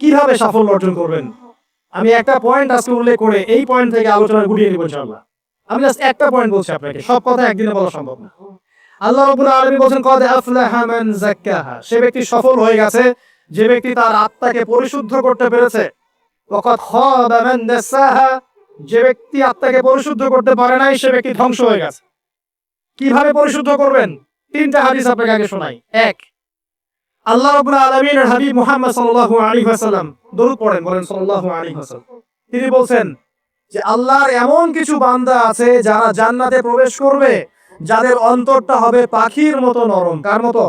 কিভাবে সাফল্য অর্জন করবেন। আমি একটা পয়েন্ট আজকে উল্লেখ করে এই পয়েন্ট থেকে আলোচনা গুটিয়ে নিব ইনশাআল্লাহ। আমি জাস্ট একটা পয়েন্ট বলছি আপনাকে, সব কথা একদিনে বলা সম্ভব না। আল্লাহ রাব্বুল আলামিন বলেন কদ আফলাহা মান যাক্কাহা, সে ব্যক্তি সফল হয়ে গেছে যে ব্যক্তি তার আত্মাকে পরিশুদ্ধ করতে পেরেছে। ওয়া কদ খাবা মান দাসাহা, যে ব্যক্তি আত্মাকে পরিশুদ্ধ করতে পারে নাই সে ব্যক্তি ধ্বংস হয়ে গেছে। কিভাবে পরিশুদ্ধ করবেন? তিনটা হাদিস আপনাকে আগে শোনাই। এক, আল্লাহ রাব্বুল আলামিনের হাবিব মুহাম্মদ সাল্লাল্লাহু আলাইহি ওয়াসাল্লাম, দরুদ পড়েন, বলেন সাল্লাল্লাহু আলাইহি ওয়াসাল্লাম। তিনি বলছেন যে আল্লাহর এমন কিছু বান্দা আছে যারা জান্নাতে প্রবেশ করবে যাদের অন্তরটা হবে পাখির মতো নরম। কার মতো?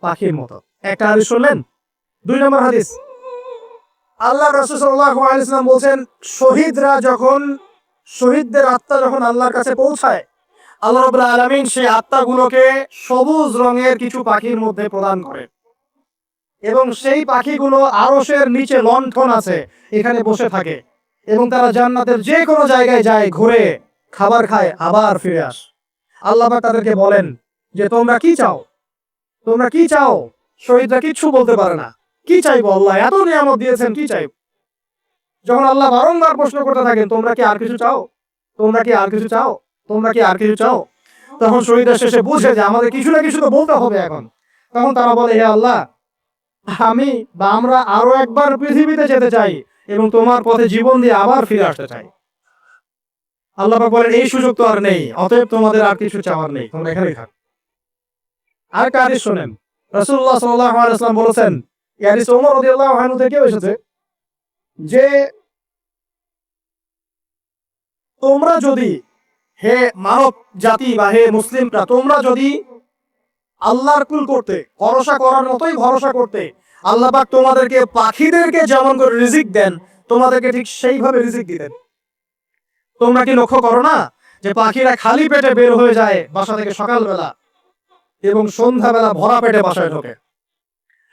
পাখির মতো। একটা হাদিস শুনলেন। দুই নম্বর হাদিস, আল্লাহ রাসূল সাল্লাল্লাহু আলাইহি ওয়াসাল্লাম বলছেন শহীদদের আত্মা যখন আল্লাহর কাছে পৌঁছায়, আল্লাহ রাব্বুল আলামিন সেই আত্মাগুলোকে সবুজ রঙের কিছু পাখির মধ্যে প্রদান করেন এবং সেই পাখিগুলো আরশের নিচে লণ্ঠন আছে এখানে বসে থাকে এবং তারা জান্নাতের যে কোনো জায়গায় যায়, ঘুরে খাবার খায়, আবার ফিরে আসে। আল্লাহ পাক তাদেরকে বলেন যে তোমরা কি চাও, তোমরা কি চাও? শহীদরা কিচ্ছু বলতে পারে না। কি চাইবো? আল্লাহ এত নিয়ামত দিয়েছেন, কি চাইবো? যখন আল্লাহ বারংবার প্রশ্ন করতে থাকেন তোমরা কি আর কিছু চাও, তোমরা কি আর কিছু চাও, তোমরা কি আর কিছু চাও, তখন শহীদরা শেষে বুঝে যে আমাদের কিছু না কিছু তো বলতে হবে এখন। তখন তারা বলে হে আল্লাহ, আমরা আরো একবার পৃথিবীতে যেতে চাই এবং তোমার পথে জীবন দিয়ে আবার ফিরে আসতে চাই। আল্লাহ পাক বলেন এই সুযোগ তো আর নেই, অতএব তোমাদের আর কিছু চাওয়ার নেই, তোমরা এখানেই থাকো। আর একটা হাদিস শোনেন, রাসূলুল্লাহ সাল্লাল্লাহু আলাইহি ওয়াসাল্লাম বলেছেন, এই হাদিস ওমর রাদিয়াল্লাহু আনহু থেকে এসেছে যে তোমরা যদি, হে মানব জাতি বা হে মুসলিমরা, তোমরা যদি আল্লাহর কুল করতে, ভরসা করার মতোই ভরসা করতে, আল্লাহ পাক তোমাদেরকে পাখিদেরকে যেমন করে রিজিক দেন তোমাদেরকে ঠিক সেইভাবে রিজিক দিতেন। তোমরা কি লক্ষ্য করো না যে পাখিরা খালি পেটে বের হয়ে যায় বাসা থেকে সকালবেলা এবং সন্ধ্যাবেলা ভরা পেটে বাসায় ঢোকে?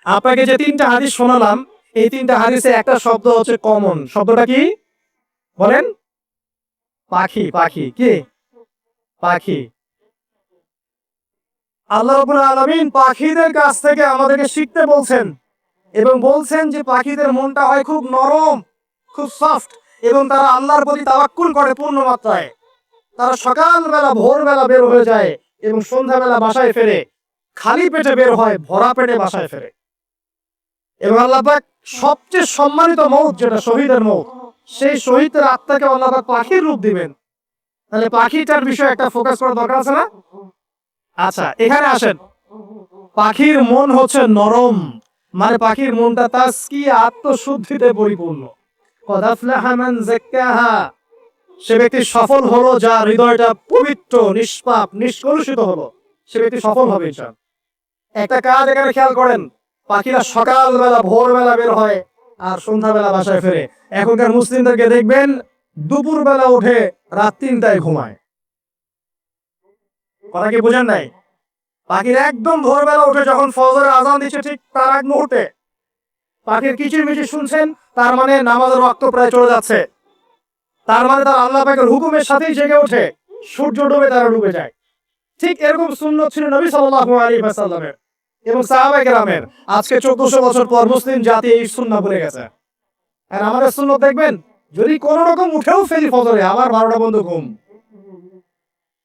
আপনাকে যে তিনটা হাদিস শোনালাম এই তিনটা হাদিসে একটা শব্দ হচ্ছে কমন। শব্দটা কি বলেন? পাখি। পাখি কি? পাখি। আল্লাহ রাব্বুল আলামিন পাখিদের কাছ থেকে আমাদেরকে শিখতে বলছেন এবং বলছেন যে পাখিদের মনটা হয় খুব নরম, খুব সফট এবং তারা আল্লাহর প্রতি তাওয়াক্কুল করে পূর্ণ মাত্রায়। তারা সকালবেলা ভোরবেলা বের হয়ে যায় এবং সন্ধ্যাবেলা বাসায় ফেরে, খালি পেটে বের হয়, ভরা পেটে বাসায় ফেরে। এবং আল্লাহ পাক সবচেয়ে সম্মানিত মওত যেটা শহীদের মওত, সেই শহীদের আত্মাকে আল্লাহ পাক পাখির রূপ দিবেন। তাহলে পাখিটার বিষয়ে একটা ফোকাস করা দরকার আছে না? আচ্ছা, এখানে আসেন। পাখির মন হচ্ছে নরম, মানে পাখির মনটা তাসকিয়া, আত্মশুদ্ধিতে পরিপূর্ণ। কদ আফলাহা মান যাক্কাহা, সে ব্যক্তি সফল হলো যার হৃদয়টা পবিত্র, নিষ্পাপ, নিষ্কলুষিত হলো, সে ব্যক্তি সফল হবে ইনশাআল্লাহ। একটা কাজ এখানে খেয়াল করেন, পাখিরা সকালবেলা ভোরবেলা বের হয় আর সন্ধ্যাবেলা বাসায় ফেরে। এখনকার মুসলিমদেরকে দেখবেন দুপুরবেলা উঠে রাত 3টায় ঘুমায়। কথা কি বুঝেন নাই? পাখির একদম ভোরবেলা উঠে যখন ফজরের আজান দিচ্ছে ঠিক তার আগ মুহূর্তে পাখির কিচিরমিচির শুনছেন, তার মানে নামাজের ওয়াক্ত প্রায় চলে যাচ্ছে। তার মানে তার আল্লাহ পাকের হুকুমের সাথেই জেগে ওঠে, সূর্য ডুবে তারা ডুবে যায়। ঠিক এরকম সুন্নত ছিল নবী সাল্লাল্লাহু আলাইহি ওয়াসাল্লামের এবং সাহাবায়ে কেরামের। আজকে 1400 বছর পর মুসলিম জাতি এই সুন্নাহ ভুলে গেছে। আর আমাদের সুন্নত দেখবেন, যদি কোনো রকম উঠেও ফেলি ফজরে, আবার 12টা বন্ধ ঘুম,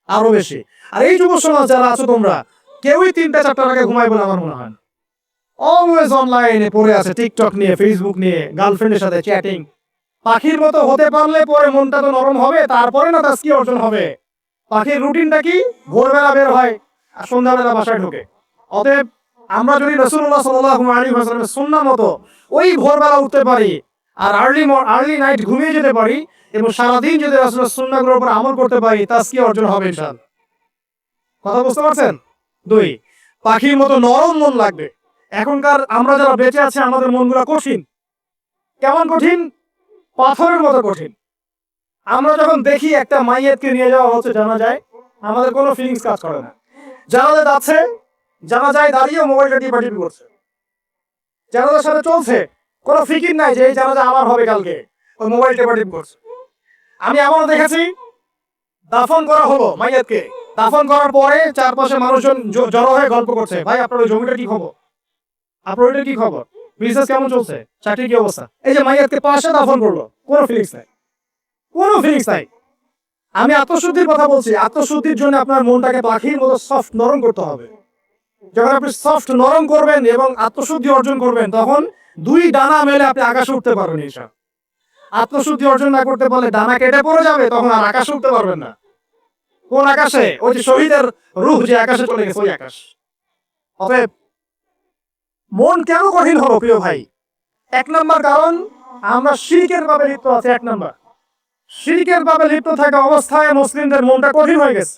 আরো বেশি। আর এই যুব সমাজ যারা আছো তোমরা, কেউই 3টা-4টার আগে ঘুমায় বলে আমার মনে হয় না। অলওয়েজ অনলাইনে পড়ে আছে, টিকটক নিয়ে, ফেসবুক নিয়ে, গার্লফ্রেন্ডের সাথে চ্যাটিং। পাখির মতো হতে পারলে পরে মনটা তো নরম হবে, তারপরে না তাসকিয়া অর্জন হবে। পাখির রুটিনটা কি? ভোরবেলা বের হয় আর সন্ধ্যাবেলা বাসায় ঢোকে। অতএব আমরা যদি রাসূলুল্লাহ সাল্লাল্লাহু আলাইহি ওয়াসাল্লামের সুন্নাহ মতো ওই ভোরবেলা উঠতে পারি আর আর্লি নাইট ঘুমিয়ে যেতে পারি এবং সারাদিন যদি রাসূলের সুন্নাহগুলোর উপর আমল করতে পারি, তাসকিয়া অর্জন হবে ইনশাআল্লাহ। কথা বুঝতে পারছেন? 2, পাখির মতো নরম মন লাগবে। এখনকার আমরা যারা বেঁচে আছি আমাদের মনগুলো কঠিন। কেমন কঠিন? পাথরের মতো কঠিন। আমরা যখন দেখি একটা মাইয়াতকে নিয়ে যাওয়া হচ্ছে জানাজায়, আমাদের কোনো ফিলিংস কাজ করে না। জানাজা যাচ্ছে, জানাজায় দাঁড়িয়ে মোবাইলটা টিপাটিপি করছে। জানাজার সাথে চলছে, কোনো ফিকির নাই যে এই জানাজা আমার হবে কালকে, ওই মোবাইল টিপাটিপি করছে। আমি এমনও দেখেছি, দাফন করা হলো মাইয়াতকে, দাফন করার পরে চারপাশে মানুষজন জড়ো হয়ে গল্প করছে, ভাই আপনার ওই জমিটা কি খবর, আপনার ওইটা কি খবর, বিজনেস কেমন চলছে, চাকরি কি অবস্থা? এই যে মাইয়াতকে পাশে দাফন করলো, কোনো ফিলিংস নাই, কোনো ফিলিংস নাই। আমি আত্মশুদ্ধির কথা বলছি। আত্মশুদ্ধির জন্য আপনার মনটাকে পাখির মতো সফট নরম করতে হবে। যখন আপনি সফট নরম করবেন এবং আত্মশুদ্ধি অর্জন করবেন, তখন দুই ডানা মেলে আপনি আকাশে উঠতে পারবেন ইনশাআল্লাহ। আত্মশুদ্ধি অর্জন না করতে পারলে ডানা কেটে পড়ে যাবে, তখন আর আকাশে উঠতে পারবেন না। কোন আকাশে? ওই যে শহীদের রূহ যে আকাশে চলে গেছে, ওই আকাশ। অতএব মন কেন কঠিন হলো প্রিয় ভাই? এক নম্বর কারণ, আমরা শিরকের ভাবে লিপ্ত আছি। এক নম্বর, শিরকের ভাবে লিপ্ত থাকা অবস্থায় মুসলিমদের মনটা কঠিন হয়ে গেছে।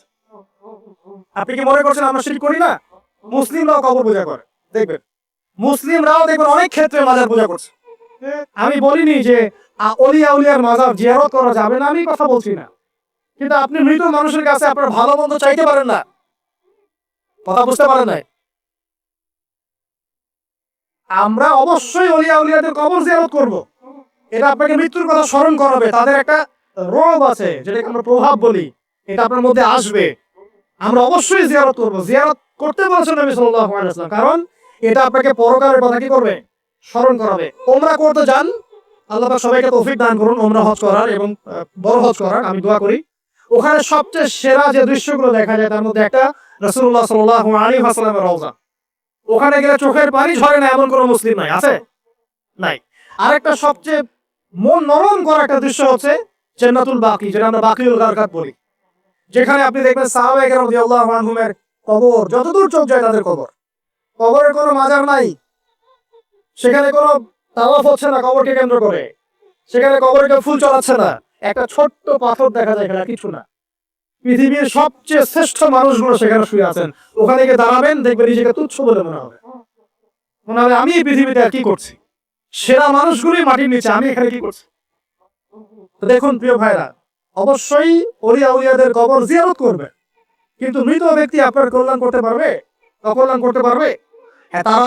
আপনি কি মনে করছেন আমরা শিরক করি না? মুসলিমরাও কবর পূজা করে, দেখবেন মুসলিমরাও দেখবেন অনেক ক্ষেত্রে মাজার পূজা করছে। আমি বলিনি যে অলিয়া উলিয়ার মাজার জিয়ারত করা যাবে না, আমি কথা বলছি না। কিন্তু আপনি মৃত মানুষের কাছে আপনার ভালো মন্দ চাইতে পারেন না। কথা বুঝতে পারেন নাই? আমরা অবশ্যই অলিয়া উলিয়াদের কবর জিয়ারত করব। এটা আপনাকে মৃত্যুর কথা স্মরণ করাবে। তাদের একটা রোগ আছে, যেটাকে আমরা প্রভাব বলি, এটা আপনার মধ্যে আসবে। আমরা অবশ্যই জিয়ারত করব। জিয়ারত করতে বলেছেন নবী সাল্লাল্লাহু আলাইহি ওয়াসাল্লাম, কারণ এটা আপনাকে পরকালের কথা কি করবে? স্মরণ করাবে। ওমরা করতে যান, আল্লাহ পাক সবাইকে তৌফিক দান করুন ওমরা হজ করার এবং বড় হজ করার, আমি দোয়া করি। ওখানে সবচেয়ে সেরা যে দৃশ্যগুলো দেখা যায়, তার মধ্যে একটা রাসূলুল্লাহ সাল্লাল্লাহু আলাইহি ওয়াসাল্লামের রওজা। ওখানে গেলে চোখের পানি ঝরে না এমন কোনো মুসলিম নাই, আছে? নাই। আরেকটা সবচেয়ে মন নরম করা একটা দৃশ্য হচ্ছে জান্নাতুল বাকি, যেটা আমরা বাকিউল গারকাত বলি। যেখানে আপনি দেখবেন সাহাবায়ে কেরাম রাদিয়াল্লাহু আনহুমের কবর, যতদূর চোখ যায় তাদের কবর। কবরের কোনো মাজার নাই, সেখানে কোনো তাওয়াফ হচ্ছে না কবরকে কেন্দ্র করে, সেখানে কবরে কেউ ফুল চড়াচ্ছে না, একটা ছোট্ট পাথর দেখা যায়, এখানে কিছু না। পৃথিবীর সবচেয়ে শ্রেষ্ঠ মানুষগুলো সেখানে শুয়ে আছেন। ওখানে গিয়ে দাঁড়াবেন, দেখবেন নিজেকে তুচ্ছ বলে মনে হবে। মনে হবে আমি এই পৃথিবীতে আর কি করছি? সেরা মানুষগুলোই মাটির নিচে, আমি এখানে কি করছি? তো দেখুন প্রিয় ভাইরা, অবশ্যই অলিয়া উলিয়াদের কবর জিয়ারত করবে, কিন্তু মৃত ব্যক্তি আপনার কল্যাণ করতে পারবে? অকল্যাণ করতে পারবে? হ্যাঁ, তারা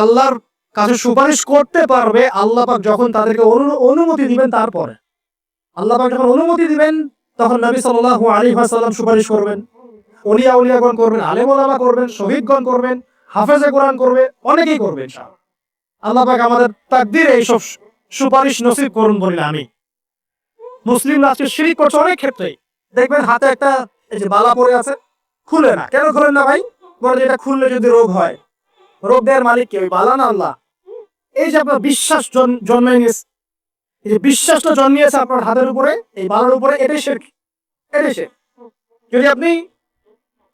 আল্লাহর কাছে সুপারিশ করতে পারবে আল্লাহ পাক যখন তাদেরকে অনুমতি দিবেন। তারপরে আল্লাহ পাক যখন অনুমতি দিবেন, তখন নবী সাল্লাল্লাহু আলাইহি ওয়াসাল্লাম সুপারিশ করবেন, অলিয়া উলিয়াগণ করবেন, আলেম ওলামা করবেন, শহীদগণ করবেন, হাফেজে কোরআন করবে, অনেকেই করবে ইনশাআল্লাহ। আল্লাহ পাক আমাদের তাকদীরে এইসব সুপারিশ নসিব করুন বলি আমি। মুসলিমরা আজকে শিরক করছে অনেক ক্ষেত্রে। দেখবেন হাতে একটা এই যে বালা পড়ে আছে, খুলে না। কেন খুলেন না ভাই? বলে যে এটা খুললে যদি রোগ হয়। রোগ দেওয়ার মালিক কে? ওই বালা না আল্লাহ? এই যে আপনার বিশ্বাস জন্মে নিয়েছে, এই যে বিশ্বাসটা জন্মিয়েছে আপনার হাতের উপরে, এই বালার উপরে, এটাই শিরক, এটাই শিরক। যদি আপনি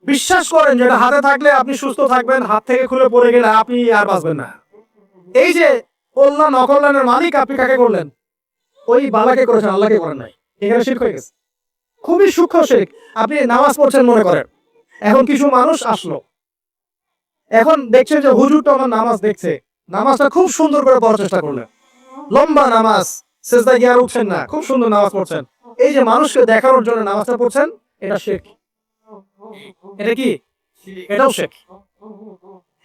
বিশ্বাস করেন যে এটা হাতে থাকলে আপনি সুস্থ থাকবেন, হাত থেকে খুলে পড়ে গেলে আপনি আর বাঁচবেন না, এই যে কল্যাণ অকল্যাণের মালিক আপনি কাকে করলেন? ওই বালাকে করেছেন, আল্লাহকে করেন নাই। এখানে শিরক হয়ে গেছে, খুবই সূক্ষ্ম শিরক। আপনি নামাজ পড়ছেন মনে করেন, এখন কিছু মানুষ আসলো, এখন দেখছেন যে হুজুরটা আমার নামাজ দেখছে, নামাজটা খুব সুন্দর করে পড়ার চেষ্টা করলেন, লম্বা নামাজ, সেজদায় গিয়ে আর উঠছেন না, খুব সুন্দর নামাজ পড়ছেন। এই যে মানুষকে দেখানোর জন্য নামাজটা পড়ছেন, এটা শিরক। এটা কি? এটাও শিরক।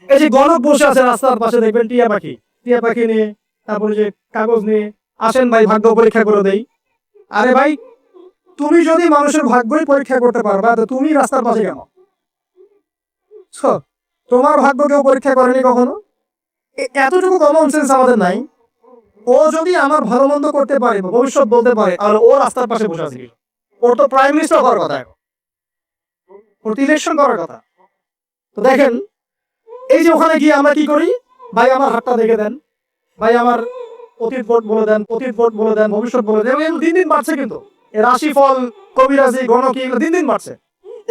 এই যে গণক বসে আছে রাস্তার পাশে, দেখবেন টিয়া পাখি, টিয়া পাখি নিয়ে, তারপরে যে কাগজ নিয়ে, আসেন ভাই ভাগ্য পরীক্ষা করে দেই। আরে ভাই, তুমি যদি মানুষের ভাগ্যই পরীক্ষা করতে পারবা, তো তুমি রাস্তার পাশে কেন? তোমার ভাগ্য কেউ পরীক্ষা করেনি কখনো? এতটুকু কমন সেন্স আমাদের নাই। ও যদি আমার ভালো মন্দ করতে পারে, ভবিষ্যৎ বলতে পারে, তাহলে ও রাস্তার পাশে বসে আছে। ওর তো প্রাইম মিনিস্টার হওয়ার কথা, ওর তো ইলেকশন করার কথা। তো দেখেন, এই যে ওখানে গিয়ে আমরা কি করি? ভাই আমার হাতটা দেখে দেন, ভাই আমার অতীত ভোট বলে দেন, অতীত ভোট বলে দেন, ভবিষ্যৎ বলে দেন। এগুলো দিন দিন বাড়ছে, কিন্তু রাশি ফল, কবিরাজি, গণকি, এগুলো দিন দিন বাড়ছে।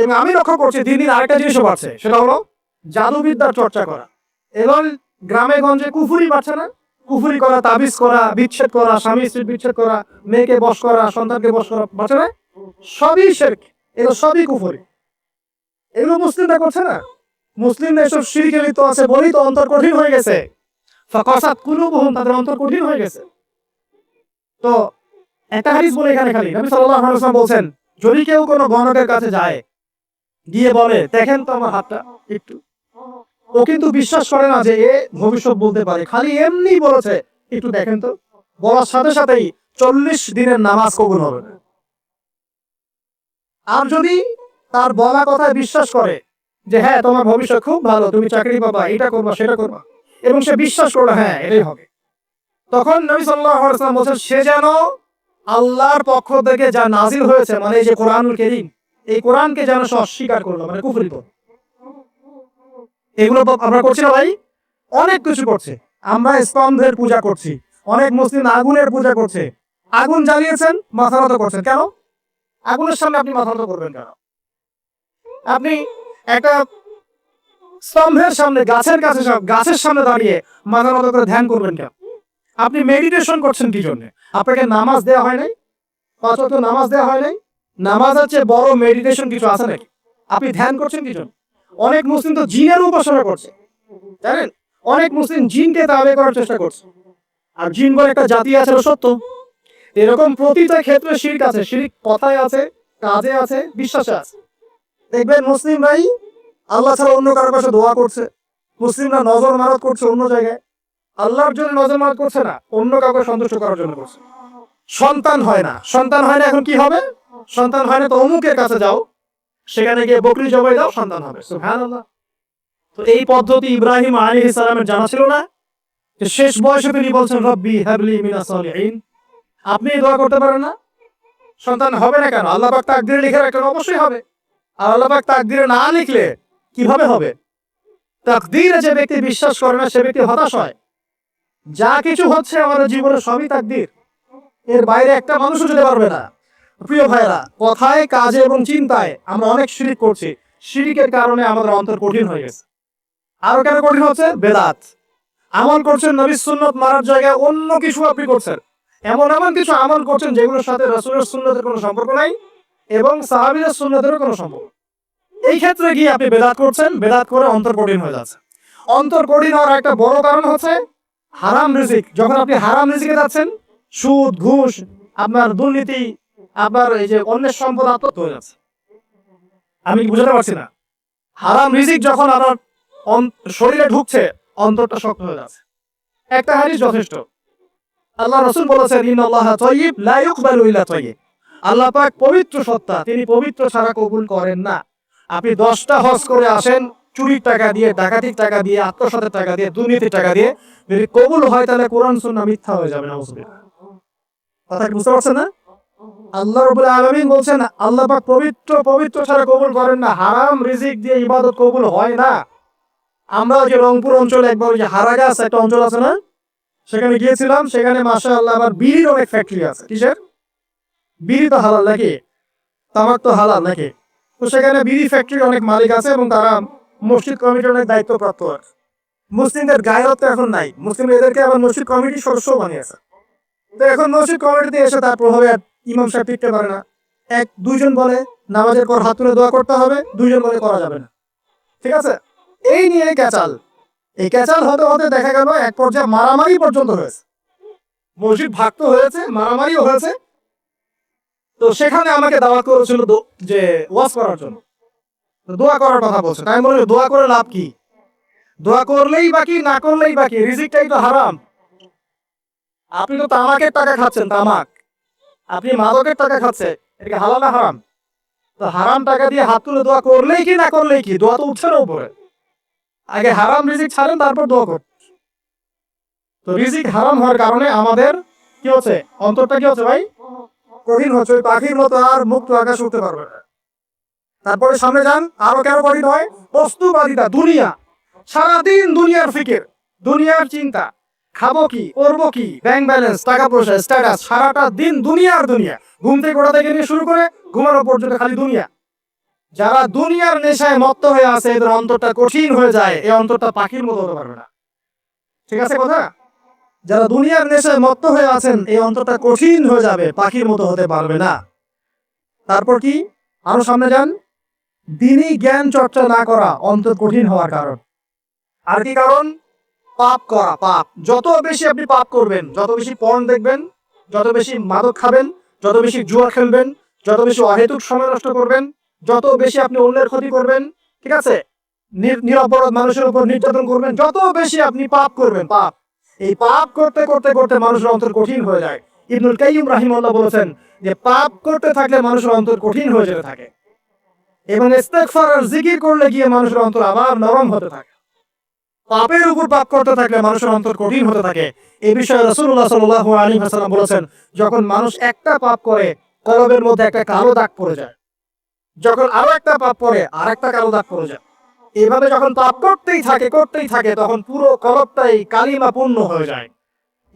এবং আমি লক্ষ্য করছি দিন দিন আরেকটা জিনিসও বাড়ছে, সেটা হলো জাদুবিদ্যার চর্চা করা। এবং গ্রামে গঞ্জে কুফুরি বাড়ছে না? কুফুরি করা, তাবিজ করা, বিচ্ছেদ করা, স্বামী স্ত্রীর বিচ্ছেদ করা, মেয়েকে বশ করা, সন্তানকে বশ করা বাড়ছে না? সবই শিরক, এগুলো সবই কুফুরি। এগুলো মুসলিমরা করছে না? মুসলিমরা এসব শিরকে লিপ্ত আছে বলেই তো অন্তর কঠিন হয়ে গেছে। ফাকাসাত কুলুবুহুম, তাদের অন্তর কঠিন হয়ে গেছে। তো একটা হাদিস বলে এখানে খালি নবী সাল্লাল্লাহু আলাইহি ওয়াসাল্লাম বলছেন, যদি কেউ কোনো গণকের কাছে যায়, গিয়ে বলে দেখেন তো আমার হাতটা একটু, ও কিন্তু বিশ্বাস করে না যে এ ভবিষ্যৎ বলতে পারে, খালি এমনি বলেছে একটু দেখেন তো, বলার সাথে সাথেই 40 দিনের নামাজ কবুল হবে। আর যদি তার বলা কথায় বিশ্বাস করে যে হ্যাঁ তোমার ভবিষ্যৎ খুব ভালো, তুমি চাকরি পাবা, এটা করবা সেটা করবা, এবং সে বিশ্বাস করলো হ্যাঁ এটাই হবে, তখন নবী সাল্লাল্লাহু আলাইহি ওয়াসাল্লাম বলছেন সে যেন আল্লাহর পক্ষ থেকে যা নাজিল হয়েছে মানে এই যে কোরআনুল কারীম, এই কোরআনকে যেন সে অস্বীকার করলো, মানে কুফরি করলো। এগুলো আমরা করছি না ভাই? অনেক কিছু করছে। আমরা স্তম্ভের পূজা করছি, অনেক মুসলিম আগুনের পূজা করছে। আগুন জ্বালিয়েছেন, মাথা নত করছেন কেন? আগুনের সামনে আপনি মাথা নত করবেন কেন? আপনি একটা স্তম্ভের সামনে, গাছের কাছে, গাছের সামনে দাঁড়িয়ে মাথা নত করে ধ্যান করবেন কেন? আপনি মেডিটেশন করছেন কি জন্য? আপনাকে নামাজ দেওয়া হয় নাই? 5 ওয়াক্ত নামাজ দেওয়া হয় নাই? নামাজের চেয়ে বড় মেডিটেশন কিছু আছে নাকি? আপনি ধ্যান করছেন কি জন্য? অনেক মুসলিম তো জিনের উপাসনা করছে, জানেন? অনেক মুসলিম জিনকে তাবে করার চেষ্টা করছে। আর জিন বলে একটা জাতি আছে, সত্য। এরকম প্রতিটা ক্ষেত্রে শিরক আছে। শিরক কথায় আছে, কাজে আছে, বিশ্বাসে আছে। দেখবেন মুসলিম ভাই আল্লাহ ছাড়া অন্য কারো কাছে দোয়া করছে, মুসলিমরা নজর মারত করছে অন্য জায়গায়, আল্লাহর জন্য নজর মারত করছে না, অন্য কাউকে সন্তুষ্ট করার জন্য করছে। সন্তান হয় না, সন্তান হয় না, এখন কি হবে? সন্তান হয় না তো অমুকের কাছে যাও, সেখানে গিয়ে বকরি জবাই দাও, সন্তান হবে। সুবহানাল্লাহ। তো এই পদ্ধতি ইব্রাহিম আলাইহিস সালামের জানা ছিল না? যে শেষ বয়সে তিনি বলছেন রব্বি হাবলি মিনাস সালিহিন। আপনি দোয়া করতে পারেন না? সন্তান হবে না কেন? আল্লাহ পাক তাকদীরে লিখে রাখলেন, অবশ্যই হবে। আর আল্লাহ পাক তাকদীরে না লিখলে কিভাবে হবে? তাকদীরে যে ব্যক্তি বিশ্বাস করে না সে ব্যক্তি হতাশ হয়। যা কিছু হচ্ছে আমাদের জীবনে সবই তাকদীর, এর বাইরে একটা মানুষও যেতে পারবে না। প্রিয় ভাইরা, কথায়, কাজে এবং চিন্তায় আমরা অনেক শিরিক করছি। শিরিকের কারণে আমাদের অন্তর কঠিন হয়ে গেছে। আরো কেন কঠিন হচ্ছে? বেদাত। আমল করছেন নবীর সুন্নত মারার জায়গায় অন্য কিছু আপনি করছেন। এমন এমন কিছু আমল করছেন যেগুলোর সাথে রাসূলের সুন্নতের কোনো সম্পর্ক নাই এবং সাহাবীদের সুন্নতেরও কোনো সম্পর্ক। এই ক্ষেত্রে গিয়ে আপনি বেদাত করছেন, বেদাত করে অন্তর কঠিন হয়ে যাচ্ছে। অন্তর কঠিন হওয়ার একটা বড় কারণ হচ্ছে হারাম রিজিক। যখন আপনি হারাম রিজিকে যাচ্ছেন, সুদ, ঘুষ, আপনার দুর্নীতি, আপনার এই যে অন্যের সম্পদ আত্মসাৎ হয়ে যাচ্ছে। আমি কি বুঝাতে পারছি না? হারাম রিজিক যখন আপনার শরীরে ঢুকছে, অন্তরটা শক্ত হয়ে যাচ্ছে। একটা হাদিস যথেষ্ট। আল্লাহ রাসূল বলেছেন ইন্নাল্লাহা তাইয়্যিব লা ইকবালু ইল্লা তাইয়্যিব। আল্লাহ পাক পবিত্র সত্তা, তিনি পবিত্র ছাড়া কবুল করেন না। আপনি 10টা হজ করে আসেন, চুরির টাকা দিয়ে, ডাকাতির টাকা দিয়ে, আত্মসাতের টাকা দিয়ে, দুর্নীতির টাকা দিয়ে, যদি কবুল হয় তাহলে কোরআন সুন্নাহ মিথ্যা হয়ে যাবে। নাউযুবিল্লাহ। কথা কি বুঝতে পারছেন না? আল্লাহ রাব্বুল আলামিন বলছেন আল্লাহ পাক পবিত্র, পবিত্র ছাড়া কবুল করেন না। হারাম রিজিক দিয়ে ইবাদত কবুল হয় না। আমরা যে রংপুর অঞ্চলে একবার যে হারাগাছ একটা অঞ্চল আছে না, সেখানে গিয়েছিলাম। সেখানে মাশাআল্লাহ আমার বিড়ির অনেক ফ্যাক্টরি আছে। কিসের? বিড়ি তো হালাল নাকি? তামাক তো হালাল নাকি? তো সেখানে বিড়ি ফ্যাক্টরির অনেক মালিক আছে এবং তারা মসজিদ কমিটির অনেক দায়িত্বপ্রাপ্ত আছে। মুসলিমদের গায়রত তো এখন নাই, মুসলিমরা এদেরকে আবার মসজিদ কমিটির সদস্য বানিয়েছে। তো এখন মসজিদ কমিটিতে এসে তার প্রভাবে ইমাম সাহেব টিকতে পারে না। দুইজন বলে নামাজের পর হাত তুলে দোয়া করতে হবে, দুইজন বলে করা যাবে না। ঠিক আছে? এই নিয়ে ক্যাচাল। এই ক্যাচাল হতে হতে দেখা গেল এক পর্যায়ে মারামারি পর্যন্ত হয়েছে। মসজিদ ভাগতো হয়েছে, মারামারিও হয়েছে। তো সেখানে আমাকে দাওয়াত করেছিল যে ওয়াজ করার জন্য, দোয়া করার কথা বলছে। তাই আমি বলি দোয়া করে লাভ কি? দোয়া করলেই বাকি, না করলেই বাকি, রিজিকটাই তো হারাম। আপনি তো তামাকের টাকা খাচ্ছেন, তামাক। আপনি মাদকের টাকা খাচ্ছেন, এটা হালাল না হারাম? তো হারাম টাকা দিয়ে হাত তুলে দোয়া করলেই কি, না করলেই কি? দোয়া তো উঠছে না উপরে। আগে হারাম রিজিক ছাড়েন, তারপর দোয়া করুন। তো রিজিক হারাম হওয়ার কারণে আমাদের কি হচ্ছে? অন্তরটা কি হচ্ছে ভাই? কঠিন হচ্ছে। ওই পাখির মতো আর মুক্ত আকাশ উঠতে পারবে না। তারপরে সামনে যান, আরো কেন কঠিন হয়? বস্তুবাদিতা, দুনিয়া। সারাদিন দুনিয়ার ফিকির, দুনিয়ার চিন্তা, খাবো কি, করবো কি, ব্যাংক ব্যালেন্স, টাকা পয়সা, স্ট্যাটাস, সারাটা দিন দুনিয়ার দুনিয়া। ঘুম থেকে ওঠা থেকে নিয়ে শুরু করে ঘুমানো পর্যন্ত খালি দুনিয়া। যারা দুনিয়ার নেশায় মত্ত হয়ে আছে, এদের অন্তরটা কঠিন হয়ে যায়। এই অন্তরটা পাখির মতো হতে পারবে না। ঠিক আছে কথা? যারা দুনিয়ার নেশায় মত্ত হয়ে আছেন, এই অন্তরটা কঠিন হয়ে যাবে, পাখির মতো হতে পারবে না। তারপর কি? আরো সামনে যান। দিনই জ্ঞান চর্চা না করা অন্তর কঠিন হওয়ার কারণ। আর কি কারণ? পাপ করা। পাপ যত বেশি আপনি পাপ করবেন, যত বেশি পর্ন দেখবেন, যত বেশি মাদক খাবেন, যত বেশি জুয়া খেলবেন, যত বেশি অহেতুক সময় নষ্ট করবেন, যত বেশি আপনি অন্যের ক্ষতি করবেন, ঠিক আছে, নিরপরাধ মানুষের উপর নির্যাতন করবেন, যত বেশি আপনি পাপ করবেন, পাপ, এই পাপ করতে করতে করতে মানুষের অন্তর কঠিন হয়ে যায়। ইবনুল কাইয়্যিম রাহিমাহুল্লাহ বলেছেন যে পাপ করতে থাকলে মানুষের অন্তর কঠিন হয়ে যেতে থাকে এবং ইস্তেগফার আর জিকির করলে গিয়ে মানুষের অন্তর আবার নরম হতে থাকে। পাপের উপর পাপ করতে থাকলে মানুষের অন্তর কঠিন হতে থাকে। এই বিষয়ে রাসূলুল্লাহ সাল্লাল্লাহু আলাইহি ওয়াসাল্লাম বলেছেন, যখন মানুষ একটা পাপ করে কলবের মধ্যে একটা কালো দাগ পড়ে যায়, যখন আরো একটা পাপ করে আর একটা কালো দাগ পড়ে যায়, এভাবে যখন পাপ করতেই থাকে তখন পুরো কলবটাই কালিমা পূর্ণ হয়ে যায়।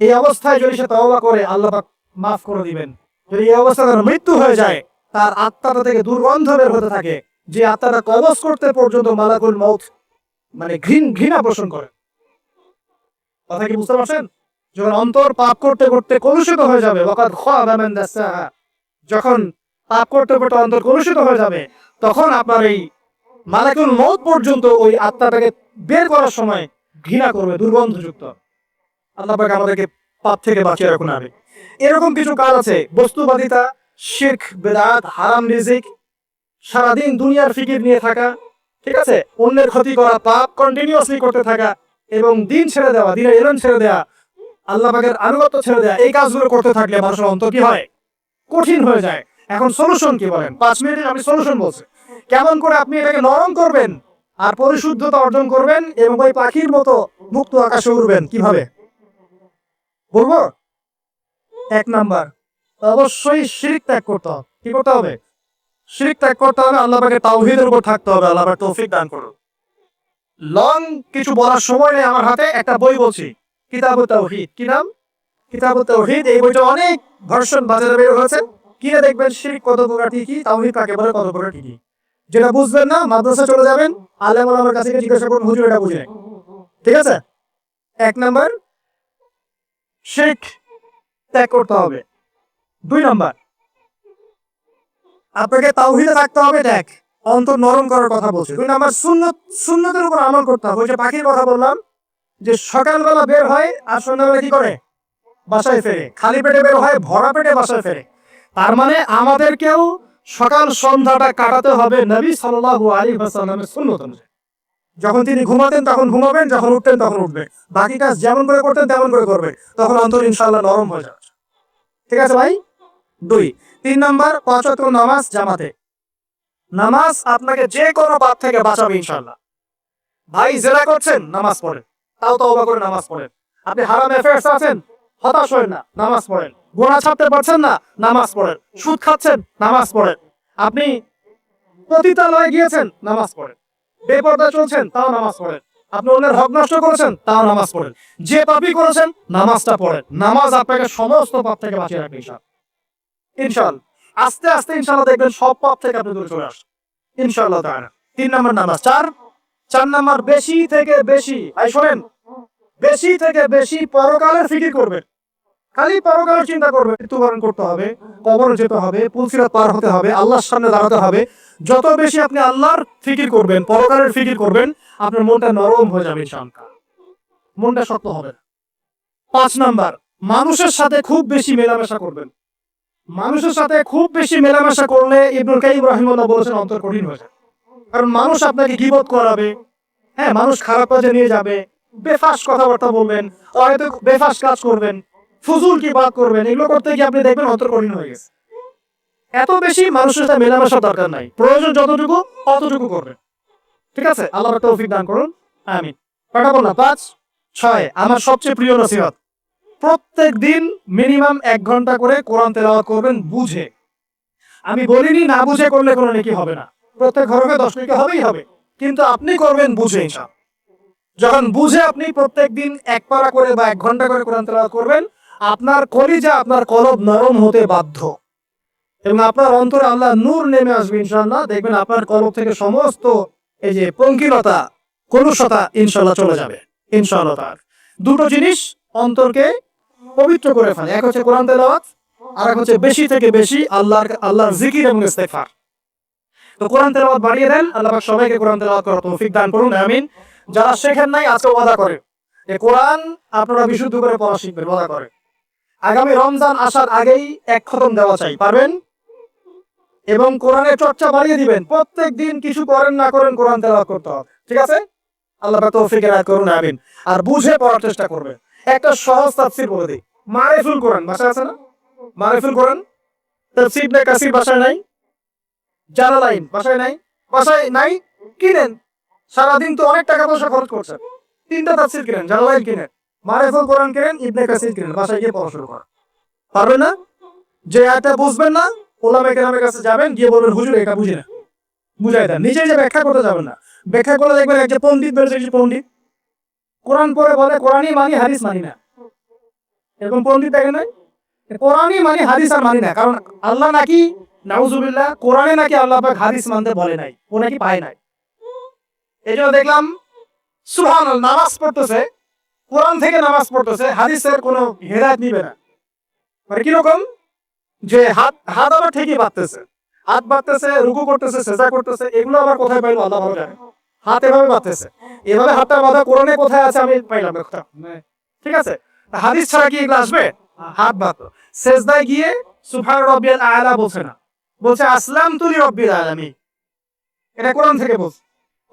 এই অবস্থায় যদি সে তওবা করে আল্লাহ পাক মাফ করে দিবেন। যদি এই অবস্থায় তার মৃত্যু হয়ে যায়, তার আত্মাটা থেকে দুর্গন্ধ বের হতে থাকে, যে আত্মাটা কবজ করতে পর্যন্ত মালাকুল মউত মানে ঘৃণা পোষণ করে। কথা কি বুঝতে পারছেন? যখন অন্তর পাপ করতে করতে কলুষিত হয়ে যাবে, ওয়াকাদ খাবা মান দাসাহা, যখন পাপ করতে করতে অন্তর কলুষিত হয়ে যাবে, তখন আপনার এই মালাকুল মউত পর্যন্ত ওই আত্মাটাকে বের করার সময় ঘৃণা করবে, দুর্গন্ধযুক্ত। আল্লাহ পাক আমাদেরকে পাপ থেকে বাঁচিয়ে রাখুন। আমি এরকম কিছু কাজ আছে, বস্তুবাদিতা, শিরক, বেদাত, হারাম রিজিক, সারাদিন দুনিয়ার ফিকির নিয়ে থাকা, ঠিক আছে, অন্যের ক্ষতি করা, পাপ কন্টিনিউয়াসলি করতে থাকা, এবং দিন ছেড়ে দেওয়া, দিনের এলেন ছেড়ে দেওয়া, আল্লাহ পাকের আনুগত্য ছেড়ে দেওয়া, এই কাজগুলো করতে থাকলে মানুষের অন্তর কি হয়? কঠিন হয়ে যায়। এখন সলিউশন কি বলেন? 5 মিনিটে আমি সলিউশন বলছি। কেমন করে আপনি এটাকে নরম করবেন আর পরিশুদ্ধতা অর্জন করবেন এবং ওই পাখির মতো মুক্ত আকাশে উড়বেন, কিভাবে বলবো? 1 নাম্বার, অবশ্যই শিরক ত্যাগ করতে হবে। কি করতে হবে? শিরক ত্যাগ করতে হবে। আল্লাহ পাকের তাওহীদের উপর থাকতে হবে। আল্লাহ পাক তৌফিক দান করুন। লং কিছু বলার সময় নেই আমার হাতে, একটা বই বলছি, কিতাবুত তাওহীদ। কি নাম? কিতাবুত তাওহীদ। এই বইটা অনেক ভার্সন বাজারে বের হয়েছে, কিনে দেখবেন শিরক কত প্রকার, কি তাওহীদ কাকে বলে, কত প্রকার, কি। যেটা বুঝবেন না, মাদ্রাসা চলে যাবেন, আলেম ওলামার কাছে গিয়ে জিজ্ঞাসা করুন, হুজুর এটা বুঝি নাই। ঠিক আছে? 1 নাম্বার, শিরক ত্যাগ করতে হবে। 2 নাম্বার, আপনাকে তাওহীদে থাকতে হবে। দেখ, অন্তর নরম করার কথা বলছি। 2 নাম্বার, সুন্নতের উপর আমল করতে হবে। ওই যে পাখির কথা বললাম, যে সকালবেলা বের হয় আর সন্ধ্যাবেলা কি করে? বাসায় ফেরে। খালি পেটে বের হয়, ভরা পেটে বাসায় ফেরে। তার মানে আমাদেরকেও সকাল সন্ধ্যাটা কাটাতে হবে নবী সাল্লাল্লাহু আলাইহি ওয়াসাল্লামের সুন্নত অনুযায়ী। যখন তিনি ঘুমাতেন তখন ঘুমাবেন, যখন উঠতেন তখন উঠবে, বাকি কাজ যেমন করে করতেন তেমন করে করবে, তখন অন্তর ইনশাআল্লাহ নরম হয়ে যাবে। ঠিক আছে ভাই? 2। 3 নাম্বার, 5 ওয়াক্ত নামাজ জামাতে। নামাজ আপনাকে যে কোনো পাপ থেকে বাঁচাবে ইনশাআল্লাহ। ভাই জেনা করছেন, নামাজ পড়েন, তাও তওবা করে নামাজ পড়েন। আপনি হারাম অ্যাফেয়ার্স আছেন, হতাশ হবেন না, নামাজ পড়েন। গোনা ছাড়তে পারছেন না, নামাজ পড়েন। সুদ খাচ্ছেন, নামাজ পড়েন। আপনি পতিতালয়ে গিয়েছেন, নামাজ পড়েন। বেপরদা চলছেন, তাও নামাজ পড়েন। আপনি অন্যের হক নষ্ট করেছেন, তাও নামাজ পড়েন। যে পাপই করেছেন, নামাজটা পড়েন। নামাজ আপনাকে সমস্ত পাপ থেকে বাঁচিয়ে রাখবে ইনশাআল্লাহ। আস্তে আস্তে ইনশাআল্লাহ দেখবেন সব পাপ থেকে আপনি দূরে চলে আসছেন ইনশাআল্লাহ তাআলা। 3 নাম্বার নামাজ। 4 নাম্বার, বেশি থেকে বেশি, ভাই শোনেন, বেশি থেকে বেশি পরকালের ফিকির করবেন। খালি পরকালের চিন্তা করবেন। মৃত্যুবরণ করতে হবে, কবরে যেতে হবে, পুলসিরাত পার হতে হবে, আল্লাহর সামনে দাঁড়াতে হবে। যত বেশি আপনি আল্লাহর ফিকির করবেন, পরকালের ফিকির করবেন, আপনার মনটা নরম হয়ে যাবে ইনশাআল্লাহ, মনটা শক্ত হবে। 5 নাম্বার, মানুষের সাথে খুব বেশি মেলামেশা করবেন। মানুষের সাথে খুব বেশি মেলামেশা করলে ইবনুল কাইয়িম রাহিমাহুল্লাহ বলেছেন অন্তর কঠিন হয়ে যায়। কারণ মানুষ আপনাকে গীবত করাবে, হ্যাঁ, মানুষ খারাপ কাজে নিয়ে যাবে, বেফাস কথাবার্তা বলবেন, হয়তো বেফাস কাজ করবেন, ফুজুল কি বাদ করবেন। এগুলো করতে গিয়ে আপনি দেখবেন অন্তর কঠিন হয়ে গেছে। এত বেশি মানুষের সাথে মেলামেশার দরকার নাই, প্রয়োজন যতটুকু অতটুকু করবেন। ঠিক আছে? আল্লাহ তৌফিক দান করুন, আমিন। কয়টা বললাম? 5, 6। আমার সবচেয়ে প্রিয় নসিহত, প্রত্যেক দিন মিনিমাম 1 ঘন্টা করে কোরআন তেলাওয়াত করবেন বুঝে। আমি বলিনি না বুঝে করলে কোনো নেকি হবে না, প্রত্যেক হরফে 10 নেকি হবেই হবে, কিন্তু আপনি করবেন বুঝে ইনশাআল্লাহ। যখন বুঝে আপনি প্রত্যেক দিন 1 পারা করে বা 1 ঘন্টা করে কোরআন তেলাওয়াত করবেন, আপনার কলিজা, আপনার কলব নরম হতে বাধ্য, এবং আপনার অন্তরে আল্লাহ নূর নেমে আসবে ইনশাআল্লাহ। দেখবেন আপনার কলব থেকে সমস্ত এই যে পঙ্কিলতা, কলুষতা ইনশাআল্লাহ চলে যাবে ইনশাআল্লাহ তাআলা। 2টো জিনিস অন্তরকে পবিত্র করে ফেলে, এক হচ্ছে কোরআন তেলাওয়াত, আর এক হচ্ছে বেশি থেকে বেশি আল্লাহর জিকির এবং ইস্তেগফার। তো কোরআন তেলাওয়াত বাড়িয়ে দেন। আল্লাহ পাক সবাইকে কোরআন তেলাওয়াত করার তৌফিক দান করুন, আমিন। যারা শেখেন নাই, আজকে ওয়াদা করে যে কোরআন আপনারা বিশুদ্ধ করে পড়া শিখবেন, ওয়াদা করে। আগামী রমজান আসার আগেই 1 খতম দেওয়া চাই, পারবেন? এবং কোরআনের চর্চা বাড়িয়ে দিবেন। প্রত্যেক দিন কিছু করেন না করেন কোরআন তেলাওয়াত করতে হবে, ঠিক আছে? আল্লাহ পাক তৌফিক এনায়েত করুন, আমিন। আর বুঝে পড়ার চেষ্টা করবেন। একটা সহজ তাফসীর বলে দিই, মারিফুল কোরআন বাসায় আছে না? মারিফুল কোরআন তাফসীর ইবনে কাসির বাসায় নাই? জালালাইন বাসায় নাই? বাসায় নাই, কিনেন। সারাদিন তো অনেক টাকা পয়সা খরচ করছেন, 3টা তাফসীর কিনেন, জালালাইন কিনেন, মারিফুল কোরআন কিনেন, ইবনে কাসির কিনেন, বাসায় গিয়ে পড়া শুরু করেন। পারবেন না? যে আয়াতটা বুঝবেন না, ওলামায়ে কেরামের কাছে যাবেন, গিয়ে বলবেন হুজুর এটা বুঝি না, বুঝাই দেন। নিজে যে ব্যাখ্যা করতে যাবেন না। ব্যাখ্যা করলে দেখবেন একটা পণ্ডিত বেরোচ্ছে, কিছু পণ্ডিত কোরআন পড়ে বলে কোরআনই মানি, হাদিস মানি না। এরকম পণ্ডিত দেখেন নাই? কোরআনই মানি, হাদিস আর মানি না। কারণ আল্লাহ নাকি, নাউজুবিল্লাহ, কোরআনে নাকি আল্লাহ পাক হাদিস মানতে বলে নাই, ও নাকি পায় নাই। এই জন্য দেখলাম সুবহানাল্লাহ, নামাজ পড়তেছে, কোরআন থেকে নামাজ পড়তেছে, হাদিসের কোনো হেদায়েত নিবে না। মানে কিরকম, যে হাত হাত আবার ঠিকই বাঁধতেছে, হাত বাঁধতেছে, রুকু করতেছে, সেজদা করতেছে, এগুলো আবার কোথায় পাইলো আল্লাহ ভালো জানে। হাত এভাবে বাঁধতেছে, এভাবে হাতটা বাঁধা কোরআনে কোথায় আছে আমি পাইলাম না। ঠিক আছে, হাদিস ছাড়া কি এগুলো আসবে? হাত বাঁধো, সেজদায় গিয়ে সুবহান রাব্বিয়াল আলা বলছে না, বলছে আসলামতু লিরাব্বিল আলামিন। এটা কোরআন থেকে বলছে।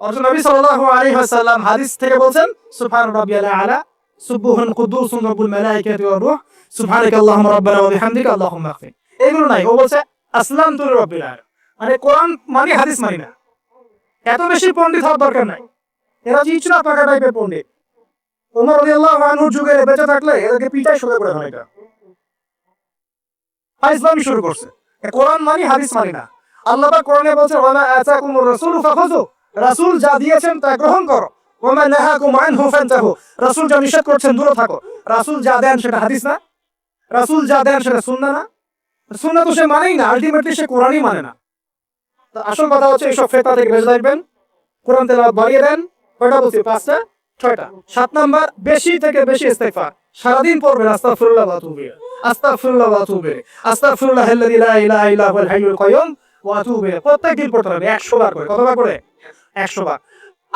অথচ নবী সাল্লাল্লাহু আলাইহি ওয়াসাল্লাম হাদিস থেকে বলছেন সুবহান রাব্বিয়াল আলা, সুবহুন কুদ্দুসুন রাব্বুল মালাইকাতি ওয়ার রূহ, সুবহানাকাল্লাহুম্মা রাব্বানা ওয়া বিহামদিকা আল্লাহুম্মা আগফির। এগুলো নাই, ও বলছে আসলামতু লিরাব্বিল আলামিন। মানে কোরআন মানে হাদিস মানি না। এত বেশি পণ্ডিত হওয়ার দরকার নাই। এরা চিচড়া পাকা টাইপের পণ্ডিত। ওমর রাদিয়াল্লাহু আনহুর যুগে বেঁচে থাকলে এদেরকে পিটাই সোজা করে হয়। এটা ইসলামী শুরু করছে, কোরআন মানি, হাদিস মানি না। আল্লাহ পাক কোরআনে বলছে ওয়া মা আতাকুমুর রাসূলু ফাখুযু, রাসূল যা দিয়েছেন তা গ্রহণ করো। ওয়া মা নাহাকুম আনহু ফান্তাহু, রাসূল যা নিষেধ করছেন দূরে থাকো। রাসূল যা দেন সেটা হাদিস না, রাসূল যা দেন সেটা সুন্নাহ না। সুন্নাহ তো সে মানেই না, আলটিমেটলি সে কোরআনই মানে না। তো আসল কথা হচ্ছে এইসব ফেতনা থেকে বেঁচে থাকবেন, কোরআন তেলাওয়াত বাড়িয়ে দেন। কয়টা বলছি? 5টা 6টা। 7 নাম্বার, বেশি থেকে বেশি ইস্তেগফার সারাদিন পড়বেন। আস্তাগফিরুল্লাহ ওয়া আতুবু ইলাইহি, আস্তাগফিরুল্লাহ ওয়া আতুবু ইলাইহি, আস্তাগফিরুল্লাহাল্লাযী লা ইলাহা ইল্লা হুয়াল হাইয়ুল কাইয়্যুম ওয়া আতুবু ইলাইহি। প্রত্যেকদিন পড়তে হবে 100 বার করে। কতবার করে? 100 বার।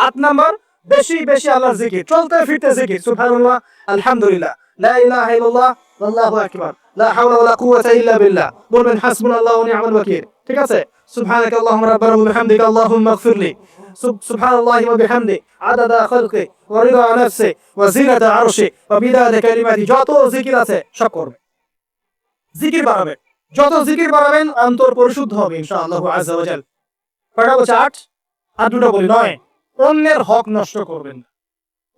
8 নাম্বার, বেশি বেশি আল্লাহর জিকির, চলতে ফিরতে জিকির। সুবহানাল্লাহ, আলহামদুলিল্লাহ, লা ইলাহা ইল্লাল্লাহ, আল্লাহু আকবার, লা হাওলা ওয়ালা কুওয়াতা ইল্লা বিল্লাহ। বলবেন হাসবুনাল্লাহু ওয়া নি'মাল ওয়াকিল। ঠিক আছে? সুবহানাকাল্লাহুম্মা রাব্বানা ওয়া বিহামদিকা আল্লাহুম্মা আগফিরলি, সুবহানাল্লাহি ওয়া বিহামদি আদাদা খালকি ওয়া রিদা নাফসি ওয়া জিনাতা আরশি ওয়া বিদাদা কালিমাতি। যত জিকির আছে সব করবে, জিকির বাড়াবে। যত জিকির বাড়াবেন অন্তর পরিশুদ্ধ হবে ইনশাআল্লাহু আযজা ওয়া জাল। কয়টা বলছে? 8। আর দুটো বলি 9। অন্যের হক নষ্ট করবেন না।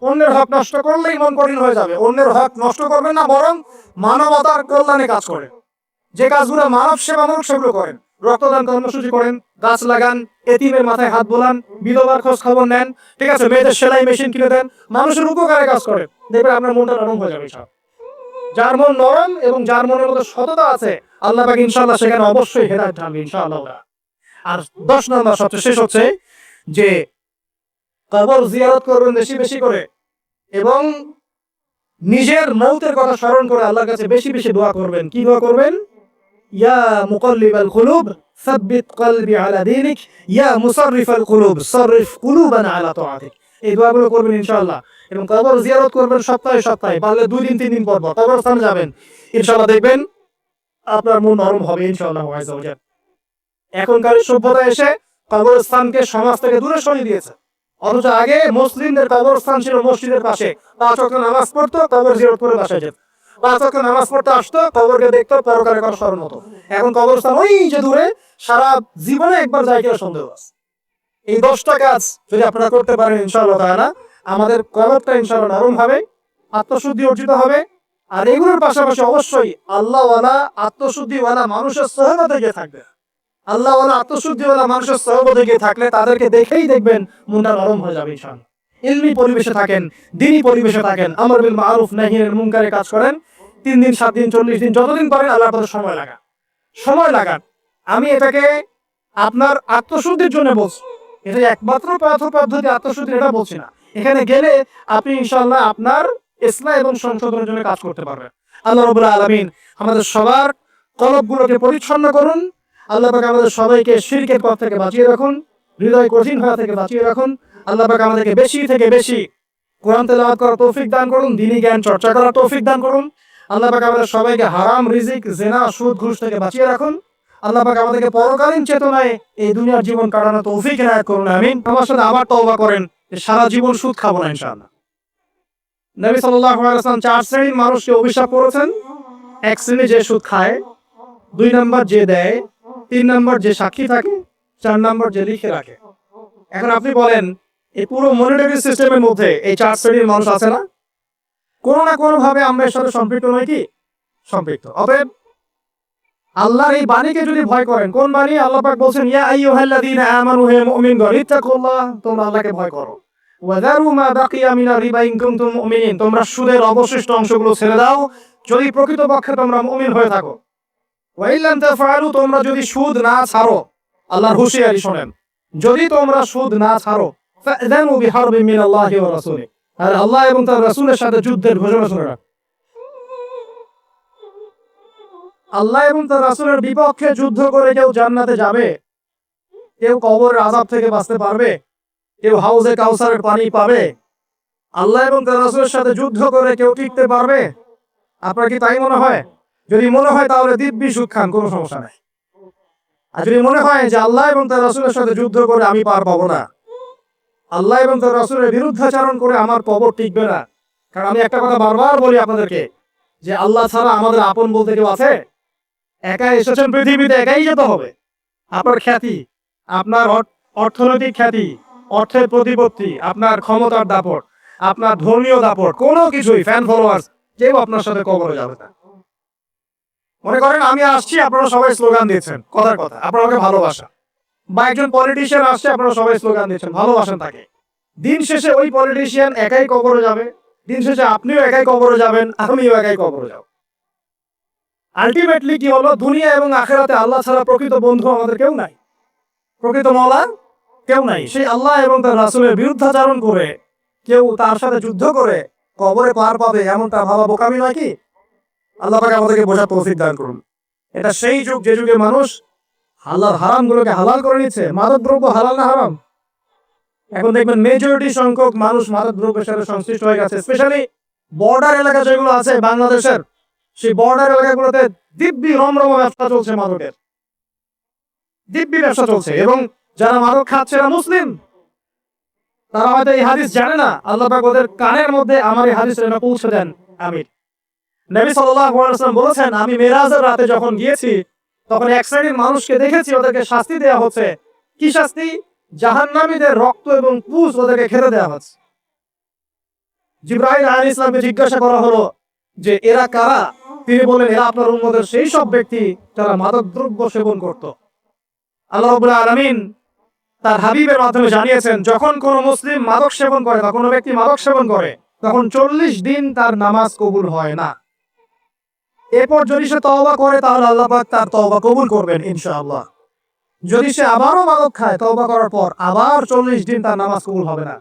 অন্যের হক নষ্ট করলেই মন কঠিন হয়ে যাবে। অন্যের হক নষ্ট করবেন না, বরং মানবতার কল্যাণে কাজ করেন। যে কাজগুলো মানব সেবামূলক সেগুলো করেন। রক্তদান কর্মসূচি করেন, গাছ লাগান, এতিমের মাথায় হাত বোলান, বিধবার খোঁজ খবর নেন। ঠিক আছে, মেয়েদের সেলাই মেশিন কিনে দেন, মানুষের উপকারে কাজ করেন। দেখবেন আপনার মনটা নরম হয়ে যাবে। সব যার মন নরম এবং যার মনের মধ্যে সততা আছে, আল্লাহ পাক ইনশাআল্লাহ সেখানে অবশ্যই হেদায়েত ঢালবে ইনশাআল্লাহ। আর 10 নম্বর সবচেয়ে শেষ হচ্ছে যে কবর জিয়ারত করবেন বেশি বেশি করে, এবং নিজের মৌতের কথা স্মরণ করে আল্লাহর কাছে বেশি বেশি দোয়া করবেন। কি দোয়া করবেন? ইয়া মুকাল্লিবাল কুলুব সাব্বিত কলবি আলা দীনিক, ইয়া মুসাররিফাল কুলুব সাররিফ কুলুবানা আলা তাআতিক। এই দোয়াগুলো করবেন ইনশাআল্লাহ। এবং কবর জিয়ারত করবেন সপ্তাহে সপ্তাহে, পারলে 2 দিন 3 দিন পর পর কবরস্থানে যাবেন। ইনশাআল্লাহ দেখবেন আপনার মন নরম হবে ইনশাআল্লাহ আযজা ওয়া জাল। এখনকার সভ্যতা এসে কবরস্থানকে সমাজ থেকে দূরে সরিয়ে দিয়েছে। অথচ আগে মুসলিমদের কবরস্থান ছিল মসজিদের পাশে। 5 ওয়াক্ত নামাজ পড়তো, কবর জিয়ারত করে বাসায় যেত। 5 ওয়াক্ত নামাজ পড়তে আসতো, কবরকে দেখতো, পরকালে করার স্মরণ হতো। এখন কবরস্থান ওই যে দূরে, সারা জীবনে একবার যায় কিনা সন্দেহ আছে। এই 10টা কাজ যদি আপনারা করতে পারেন ইনশাআল্লাহ তাআলা, আমাদের কবরটা ইনশাআল্লাহ নরম হবে, আত্মশুদ্ধি অর্জিত হবে। আর এগুলোর পাশাপাশি অবশ্যই আল্লাহওয়ালা, আত্মশুদ্ধিওয়ালা মানুষের সহবতে গিয়ে থাকবে। আল্লাহওয়ালা, আত্মশুদ্ধিওয়ালা মানুষের সহবতে গিয়ে থাকলে তাদেরকে দেখেই দেখবেন মনটা নরম হয়ে যাবে ইনশাআল্লাহ। ইলমি পরিবেশে থাকেন, দ্বীনি পরিবেশে থাকেন, আমর বিল মারুফ নাহি আনিল মুনকারে কাজ করেন। 3 দিন 7 দিন 40 দিন যতদিন পারেন আল্লাহর পথে সময় লাগান, সময় লাগান। আমি এটাকে আপনার আত্মশুদ্ধির জন্য বলছি, এটা একমাত্র পদ্ধতি আত্মশুদ্ধির, এটা বলছি না। এখানে গেলে আপনি ইনশাআল্লাহ আপনার ইসলাহ এবং সংশোধনের জন্য কাজ করতে পারবেন। আল্লাহ রাব্বুল আলামিন আমাদের সবার কলবগুলোকে পরিচ্ছন্ন করুন। আল্লাহ পাক আমাদের সবাইকে শিরকের পথ থেকে বাঁচিয়ে রাখুন, হৃদয় কঠিন হওয়া থেকে বাঁচিয়ে রাখুন। আল্লাহ পাক আমাদেরকে বেশি থেকে বেশি কোরআন তেলাওয়াত করার তৌফিক দান করুন, দ্বীনি জ্ঞান চর্চা করার তৌফিক দান করুন। আল্লাহ পাক আমাদের সবাইকে হারাম রিজিক, জিনা, সুদ, ঘুষ থেকে বাঁচিয়ে রাখুন। আল্লাহ পাক আমাদেরকে পরকালীন চেতনায় এই দুনিয়ার জীবন কাটানোর তৌফিক এনায়েত করুন, আমিন। আমার সাথে আবার তওবা করেন যে সারা জীবন সুদ খাবো না ইনশাআল্লাহ। নবী সাল্লাল্লাহু আলাইহি ওয়াসাল্লাম 4 শ্রেণীর মানুষকে অভিশাপ করেছেন। 1 শ্রেণী যে সুদ খায়, 2 নাম্বার যে দেয়, 3 নাম্বার যে সাক্ষী থাকে, 4 নাম্বার যে লিখে রাখে। এখন আপনি বলেন এই পুরো মনিটরি সিস্টেমের মধ্যে এই 4 শ্রেণীর মানুষ আছে না? কোনো না কোনো ভাবে আমরা এর সাথে সম্পৃক্ত নই কি? সম্পৃক্ত। অতএব আল্লাহর এই বাণীকে যদি ভয় করেন, কোন বাণী? আল্লাহ পাক বলছেন, ইয়া আইয়ুহাল্লাযীনা আমানু, হে মুমিনগণ, ইত্তাকুল্লাহ, তোমরা আল্লাহকে ভয় করো। ওয়া যারু মা বাকিয়া মিনার রিবা ইন কুনতুম মুমিনিন, তোমরা সুদের অবশিষ্ট অংশগুলো ছেড়ে দাও যদি প্রকৃতপক্ষে তোমরা মুমিন হয়ে থাকো। ওয়া ইল্লাম তাফআলু, তোমরা যদি সুদ না ছাড়ো, আল্লাহর হুঁশিয়ারি শোনেন, যদি তোমরা সুদ না ছাড়ো, ফাযানু বিহারবিন মিনাল্লাহি ওয়া রাসূলিহি, আর আল্লাহ এবং তার রাসূলের সাথে যুদ্ধের ঘোষণা শুনে রাখো। আল্লাহ এবং তার রাসূলের বিপক্ষে যুদ্ধ করে কেউ জান্নাতে যাবে? কেউ কবরের আযাব থেকে বাঁচতে পারবে? কেউ হাউজে কাউসারের পানি পাবে? আল্লাহ এবং তার রাসূলের সাথে যুদ্ধ করে কেউ টিকতে পারবে? আপনার কি তাই মনে হয়? যদি মনে হয় তাহলে দিব্যি সুখ খান, কোনো সমস্যা নাই। আর যদি মনে হয় যে আল্লাহ এবং তার রাসূলের সাথে যুদ্ধ করে আমি পার পাবো না, আল্লাহ এবং তার রাসূলের বিরুদ্ধাচরণ করে আমার কবর টিকবে না, কারণ আমি একটা কথা বারবার বলি আপনাদেরকে, যে আল্লাহ ছাড়া আমাদের আপন বলতে কেউ আছে? একা এসেছেন পৃথিবীতে, একাই যেতে হবে। আপনার খ্যাতি, আপনার অর্থনৈতিক খ্যাতি, অর্থের প্রতিপত্তি, আপনার ক্ষমতার দাপট, আপনার ধর্মীয় দাপট, কোনো কিছুই, ফ্যান ফলোয়ার্স, কেউ আপনার সাথে কবরে যাবে না। মনে করেন আমি আসছি, আপনারা সবাই স্লোগান দিয়েছেন, কথার কথা, আপনারা আমাকে ভালোবাসা, বা একজন পলিটিশিয়ান আসছে, আপনারা সবাই স্লোগান দিয়েছেন, ভালোবাসেন তাকে। দিন শেষে ওই পলিটিশিয়ান একাই কবরে যাবে, দিন শেষে আপনিও একাই কবরে যাবেন, আমিও একাই কবরে যাব। আলটিমেটলি কি হলো? দুনিয়া এবং আখিরাতে আল্লাহ ছাড়া প্রকৃত বন্ধু আমাদের কেউ নাই, প্রকৃত মওলা কেউ নাই। সেই আল্লাহ এবং তার রাসূলের বিরুদ্ধাচরণ করে কেউ তার সাথে যুদ্ধ করে কবরে পার পাবে, এমনটা ভাবা বোকামি নয় কি? আল্লাহ পাক আমাদেরকে বোঝার তৌফিক দান করুন। এটা সেই যুগ যে যুগে মানুষ আল্লাহর হারামগুলোকে হালাল করে নিচ্ছে। মাদক দ্রব্য হালাল না হারাম? এখন দেখবেন মেজরিটি সংখ্যক মানুষ মাদক দ্রব্যের সাথে সংশ্লিষ্ট হয়ে গেছে। স্পেশালি বর্ডার এলাকা যেগুলো আছে বাংলাদেশের, সেই বর্ডার এলাকাগুলোতে দিব্যি রমরমা ব্যবসা চলছে, মাদকের দিব্যি ব্যবসা চলছে। এবং যারা মাদক খাচ্ছে এরা মুসলিম, তারা হয়তো এই হাদিস জানে না। আল্লাহ পাক ওদের কানের মধ্যে আমার এই হাদিস পৌঁছে দেন। আমিন। নবী সাল্লাল্লাহু আলাইহি ওয়াসাল্লাম বলেছেন, আমি মেরাজের রাতে যখন গিয়েছি তখন এক শ্রেণীর মানুষকে দেখেছি, ওদেরকে শাস্তি দেওয়া হচ্ছে। কি শাস্তি? জাহান্নামীদের রক্ত এবং পুঁজ ওদেরকে খেতে দেওয়া হচ্ছে। জিবরাইল আলাইহিস সালামকে জিজ্ঞাসা করা হলো যে এরা কারা? তিনি বলেন, এরা আপনার উম্মতের সেই সব ব্যক্তি যারা মাদক দ্রব্য সেবন করত। আল্লাহ রাব্বুল আলামিন তার হাবিবের মাধ্যমে জানিয়েছেন, যখন কোন মুসলিম মাদক সেবন করে বা কোনো ব্যক্তি মাদক সেবন করে, তখন 40 দিন তার নামাজ কবুল হয় না। এরপর যদি সে তওবা করে তাহলে আল্লাহ পাক তার তওবা কবুল করবেন ইনশাআল্লাহ। যদি সে আবারও মাদক খায় তওবা করার পর, আবার 40 দিন তার নামাজ কবুল হবে না।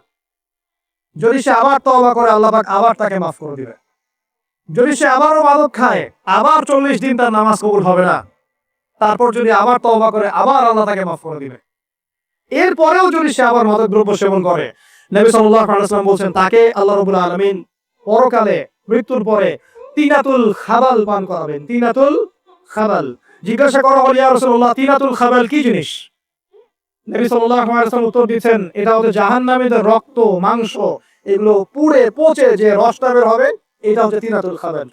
যদি সে আবার তওবা করে, আল্লাহ পাক আবার তাকে মাফ করে দিবে। যদি সে আবারও মাদক খায়, আবার 40 দিন তার নামাজ কবুল হবে না। তারপর যদি আবার তওবা করে, আবার আল্লাহ তাকে মাফ করে দিবে। এরপরেও যদি সে আবার মাদক দ্রব্য সেবন করে, নবী সাল্লাল্লাহু আলাইহি ওয়াসাল্লাম বলেন, তাকে আল্লাহ রাব্বুল আলামিন পরকালে মৃত্যুর পরে তিনাতুল খাবাল পান করাবেন। তিনাতুল খাবাল। জিজ্ঞাসা করা হলো, ইয়া রাসূলুল্লাহ, তিনাতুল খাবাল কি জিনিস? নবী সাল্লাল্লাহু আলাইহি ওয়াসাল্লাম উত্তর দিয়েছেন, এটা হচ্ছে জাহান্নামীদের রক্ত, মাংস, এগুলো পুড়ে পচে যে রসটা বের হবে, এটা হচ্ছে তিনাতুল খাবাল।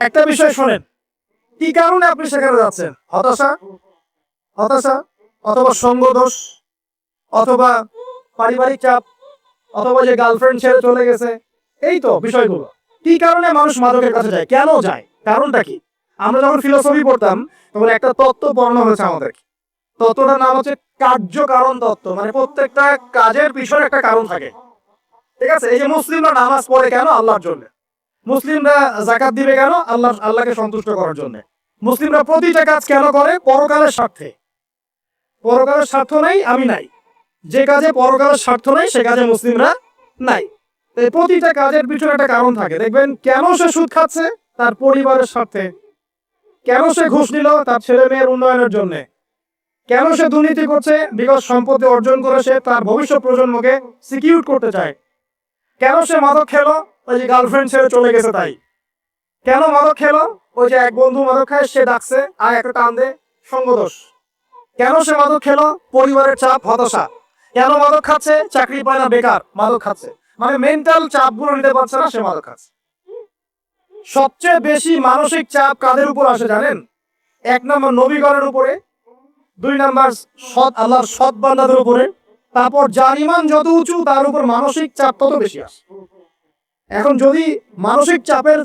একটা বিষয় শোনেন, কি কারণে আপনি সেখানে যাচ্ছেন? হতাশা, অথবা সঙ্গদোষ, অথবা পারিবারিক চাপ, অথবা যে গার্লফ্রেন্ড ছেড়ে চলে গেছে, এই তো বিষয়গুলো। কি কারণে মানুষ মাদকের কাছে যায়? কেন যায়? কারণটা কি? আমরা যখন ফিলোসফি পড়তাম তখন একটা তত্ত্ব পড়ানো হয়েছে আমাদেরকে। তত্ত্বটার নাম হচ্ছে কার্য কারণ তত্ত্ব। মানে প্রত্যেকটা কাজের পিছনে একটা কারণ থাকে, ঠিক আছে? এই যে মুসলিমরা নামাজ পড়ে কেন? আল্লাহর জন্য। মুসলিমরা যাকাত দিবে কেন? আল্লাহকে সন্তুষ্ট করার জন্য। মুসলিমরা প্রতিটা কাজ কেন করে? পরকালের স্বার্থে। পরকালের স্বার্থ নাই, আমি নাই। যে কাজে পরকালের স্বার্থ নাই সে কাজে মুসলিমরা নাই। প্রতিটা কাজের পিছনে একটা কারণ থাকে। দেখবেন, কেন সে সুদ খাচ্ছে? তার পরিবারের স্বার্থে। কেন সে ঘুষ নিল? তার ছেলে মেয়ের উন্নয়নের জন্য। কেন সে দুর্নীতি করছে? বিকজ সম্পত্তি অর্জন করে সে তার ভবিষ্যৎ প্রজন্মকে সিকিউর করতে চায়। কেন সে মাদক খেলো? ওই যে গার্লফ্রেন্ড ছেড়ে চলে গেছে তাই। কেন মাদক খেলো? ওই যে এক বন্ধু মাদক খায়, সে ডাকছে আর একটা টান দে, সঙ্গদোষ। কেন সে মাদক খেলো? পরিবারের চাপ, হতাশা। কেন মাদক খাচ্ছে? চাকরি পায় না, বেকার, মাদক খাচ্ছে। মানে মেন্টাল চাপগুলো নিতে পারছে না, সে মাদক খাচ্ছে। সবচেয়ে বেশি মানসিক চাপ কাদের উপর আসে জানেন? 1 নম্বর নবীগণের উপরে, 2 নম্বর আল্লাহর সৎ বান্দাদের উপরে, তারপর যার ইমান যত উঁচু তার উপর মানসিক চাপ তত বেশি আসে। এখন যদি মানসিক চাপের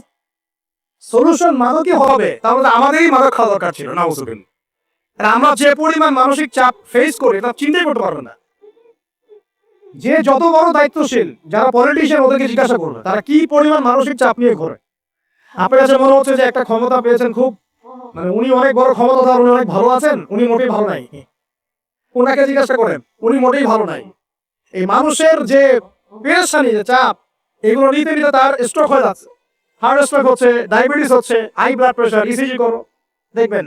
সলিউশন মাদকই হবে, তাহলে আমাদেরই মাদক খাওয়া দরকার ছিল না। আমরা যে পরিমাণ মানসিক চাপ ফেস করি তা চিন্তাই করতে পারবে না। যে যত বড় দায়িত্বশীল যারা পলিটিশিয়ান, ওদেরকে জিজ্ঞাসা করবে তারা কি পরিমাণ মানসিক চাপ নিয়ে ঘোরে। আপনার কাছে মনে হচ্ছে যে একটা ক্ষমতা পেয়েছেন, খুব মানে উনি অনেক বড় ক্ষমতাধর, উনি অনেক ভালো আছেন, উনি মোটেই ভালো নাই। ওনাকে জিজ্ঞাসা করেন, উনি মোটেই ভালো নাই। এই মানুষের যে পেরেশানি, যে চাপ, এগুলো নিতে নিতে তার স্ট্রোক হয়ে যাচ্ছে, হার্ট স্ট্রোক হচ্ছে, ডায়াবেটিস হচ্ছে, হাই ব্লাড প্রেশার, ইসিজি করো, দেখবেন।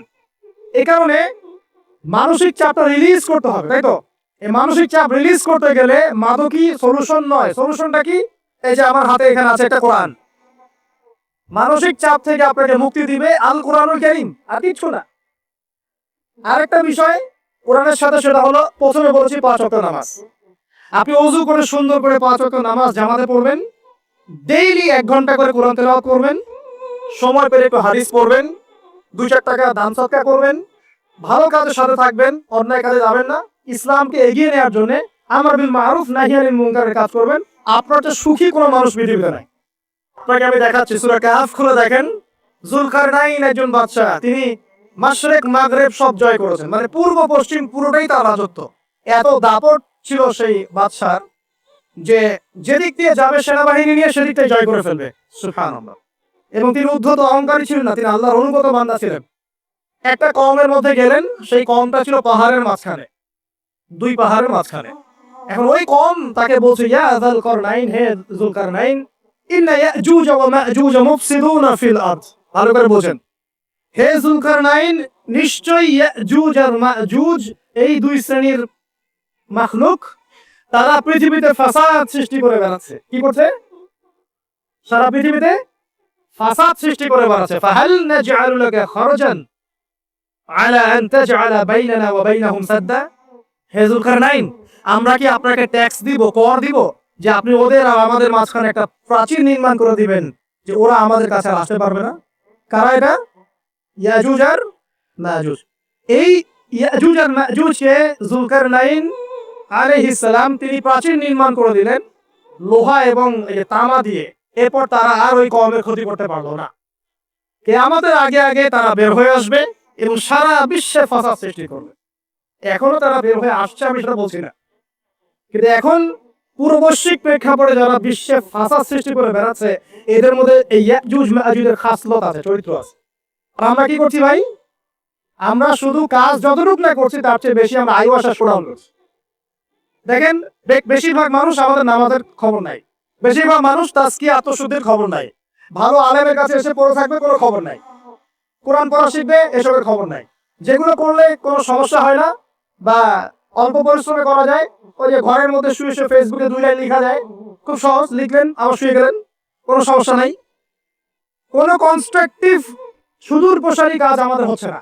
এই কারণে মানসিক চাপটা রিলিজ করতে হবে, তাই তো? এই মানসিক চাপ রিলিজ করতে গেলে মাদকই সলিউশন নয়। সলিউশনটা কি? এই যে আমার হাতে এখানে আছে একটা কোরআন। মানসিক চাপ থেকে আপনাকে মুক্তি দিবে আল কোরআনুল কারীম, আর কিছু না। আরেকটা বিষয় কোরআনের সাথে, সেটা হলো প্রথমে বলেছি 5 ওয়াক্ত নামাজ। আপনি ওযু করে সুন্দর করে 5 ওয়াক্ত নামাজ জামাতে পড়বেন, ডেইলি 1 ঘন্টা করে কোরআন তেলাওয়াত করবেন, সময় পেলে একটু হাদিস পড়বেন, 2-4 টাকা দান সদকা করবেন, ভালো কাজের সাথে থাকবেন, অন্যায় কাজে যাবেন না, ইসলামকে এগিয়ে নেওয়ার জন্য আমর বিল মারুফ নাহি আনিল মুনকারের কাজ করবেন। আপনার তো সুখী কোনো মানুষ পৃথিবীতে নাই। আপনাকে আমি দেখাচ্ছি, সূরা কাহফ খুলে দেখেন। যুলকারনাইন একজন বাদশা, তিনি মাশরিক মাগরিব সব জয় করেছেন, মানে পূর্ব পশ্চিম পুরোটাই তার রাজত্ব। এত দাপট ছিল সেই বাদশার যে যেদিক দিয়ে যাবে সেনাবাহিনী নিয়ে সেদিকটাই জয় করে ফেলবে। সুবহানাল্লাহ। এবং তিনি উদ্ধত অহংকারী ছিলেন না, তিনি আল্লাহর অনুগত বান্দা ছিলেন। একটা কওমের মধ্যে গেলেন, সেই কওমটা ছিল পাহাড়ের মাঝখানে, 2 পাহাড়ের মাঝখানে। এখন ওই কওম তাকে বলছে, ইয়া যুলকারনাইন, হে যুলকারনাইন, ইন্না ইয়াজুজ ওয়া মাজুজ মুফসিদুনা ফিল আরদ। ভালো করে বোঝেন, হে যুলকারনাইন, নিশ্চয়ই ইয়াজুজ আর মাজুজ এই 2 শ্রেণীর মাখলুক, তারা পৃথিবীতে ফাসাদ সৃষ্টি করে বেড়াচ্ছে। কি করছে? সারা পৃথিবীতে ফাসাদ সৃষ্টি করে বেড়াচ্ছে। ফাহাল নাজআলু লাকা খরজান আলা আন তাজআলা বাইনানা ওয়া বাইনাহুম সাদ্দা। হে যুলকারনাইন, আমরা কি আপনাকে ট্যাক্স দিব, কর দিব, যে আপনি ওদের আর আমাদের মাঝখানে একটা প্রাচীর নির্মাণ করে দিবেন, যে ওরা আমাদের কাছে আসতে পারবে না? কারা এটা? ইয়াজুজ আর মাজুজ। এই ইয়াজুজ আর মাজুজকে যুলকারনাইন আলাইহিস সালাম তিনি প্রাচীর নির্মাণ করে দিলেন লোহা এবং তামা দিয়ে। এরপর তারা আর ওই কওমের ক্ষতি করতে পারলো না। কিয়ামতের আগে আগে তারা বের হয়ে আসবে এবং সারা বিশ্বে ফাসাদ সৃষ্টি করবে। এখনো তারা বের হয়ে আসছে, আমি সেটা বলছি না, কিন্তু এখন পুরো বৈশ্বিক প্রেক্ষাপটে যারা বিশ্বে ফাসাদ সৃষ্টি করে বেড়াচ্ছে, এদের মধ্যে এই ইয়াজুজ মাজুজের খাসলত আছে, চরিত্র আছে। আর আমরা কি করছি ভাই? আমরা শুধু কাজ যতটুকু না করছি তার চেয়ে বেশি আমরা আয়ু আশা শোনাও করছি। দেখেন, বেশিরভাগ মানুষ আমাদের নামাজের খবর নাই, বেশিরভাগ মানুষ তাজকিয়া আত্মশুদ্ধির খবর নাই, ভালো আলেমের কাছে এসে পড়ে থাকবে কোনো খবর নাই, কোরআন পড়া শিখবে এসবের খবর নাই। যেগুলো করলে কোনো সমস্যা হয় না বা অল্প পরিশ্রমে করা যায়, ওই যে ঘরের মধ্যে শুয়ে শুয়ে ফেসবুকে 2 লাইন লেখা যায়, খুব সহজ, লিখলেন আবার শুয়ে গেলেন, কোনো সমস্যা নাই। কোনো কনস্ট্রাকটিভ সুদূর প্রসারী কাজ আমাদের হচ্ছে না।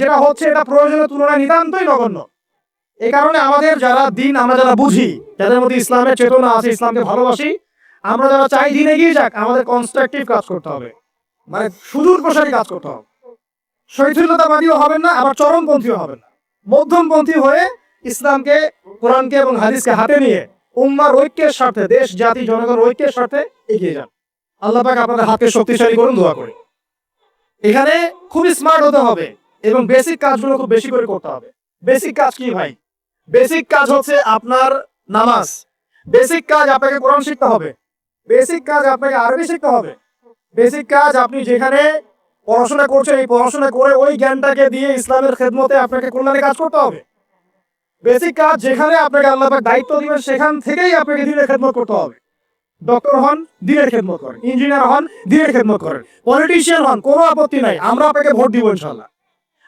যেটা হচ্ছে এটা প্রয়োজনের তুলনায় নিতান্তই নগণ্য। এই কারণে আমাদের যারা দিন, আমরা যারা বুঝি, যাদের মধ্যে ইসলামের চেতনা আছে, ইসলামকে ভালোবাসি, আমরা যারা চাই দিন এগিয়ে যাক, আমাদের কনস্ট্রাকটিভ কাজ করতে হবে, মানে সুদূর প্রসারী কাজ করতে হবে। শৈথিল্যতাবাদীও হবেন না, আবার চরমপন্থীও হবেন না। মধ্যমপন্থী হয়ে ইসলামকে, কোরআনকে এবং হাদিসকে হাতে নিয়ে উম্মার ঐক্যের স্বার্থে, দেশ জাতি জনগণ ঐক্যের স্বার্থে এগিয়ে যান। আল্লাহ পাক আপনাদের হাতকে শক্তিশালী করুন, দোয়া করি। এখানে খুবই স্মার্ট হতে হবে এবং বেসিক কাজগুলো খুব বেশি করে করতে হবে। বেসিক কাজ কি ভাই? বেসিক কাজ হচ্ছে আপনার নামাজ। বেসিক কাজ আপনাকে কোরআন শিখতে হবে। বেসিক কাজ আপনাকে আরবি শিখতে হবে। বেসিক কাজ আপনি যেখানে পড়াশোনা করছেন, এই পড়াশোনা করে ওই জ্ঞানটাকে দিয়ে ইসলামের খেদমতে আপনাকে কল্যাণে কাজ করতে হবে। বেসিক কাজ যেখানে আপনাকে আল্লাহ পাক দায়িত্ব দিবেন, সেখান থেকেই আপনাকে দ্বীনের খেদমত করতে হবে। ডক্টর হন, দ্বীনের খেদমত করেন। ইঞ্জিনিয়ার হন, দ্বীনের খেদমত করেন। পলিটিশিয়ান হন, কোনো আপত্তি নাই, আমরা আপনাকে ভোট দিব ইনশাআল্লাহ,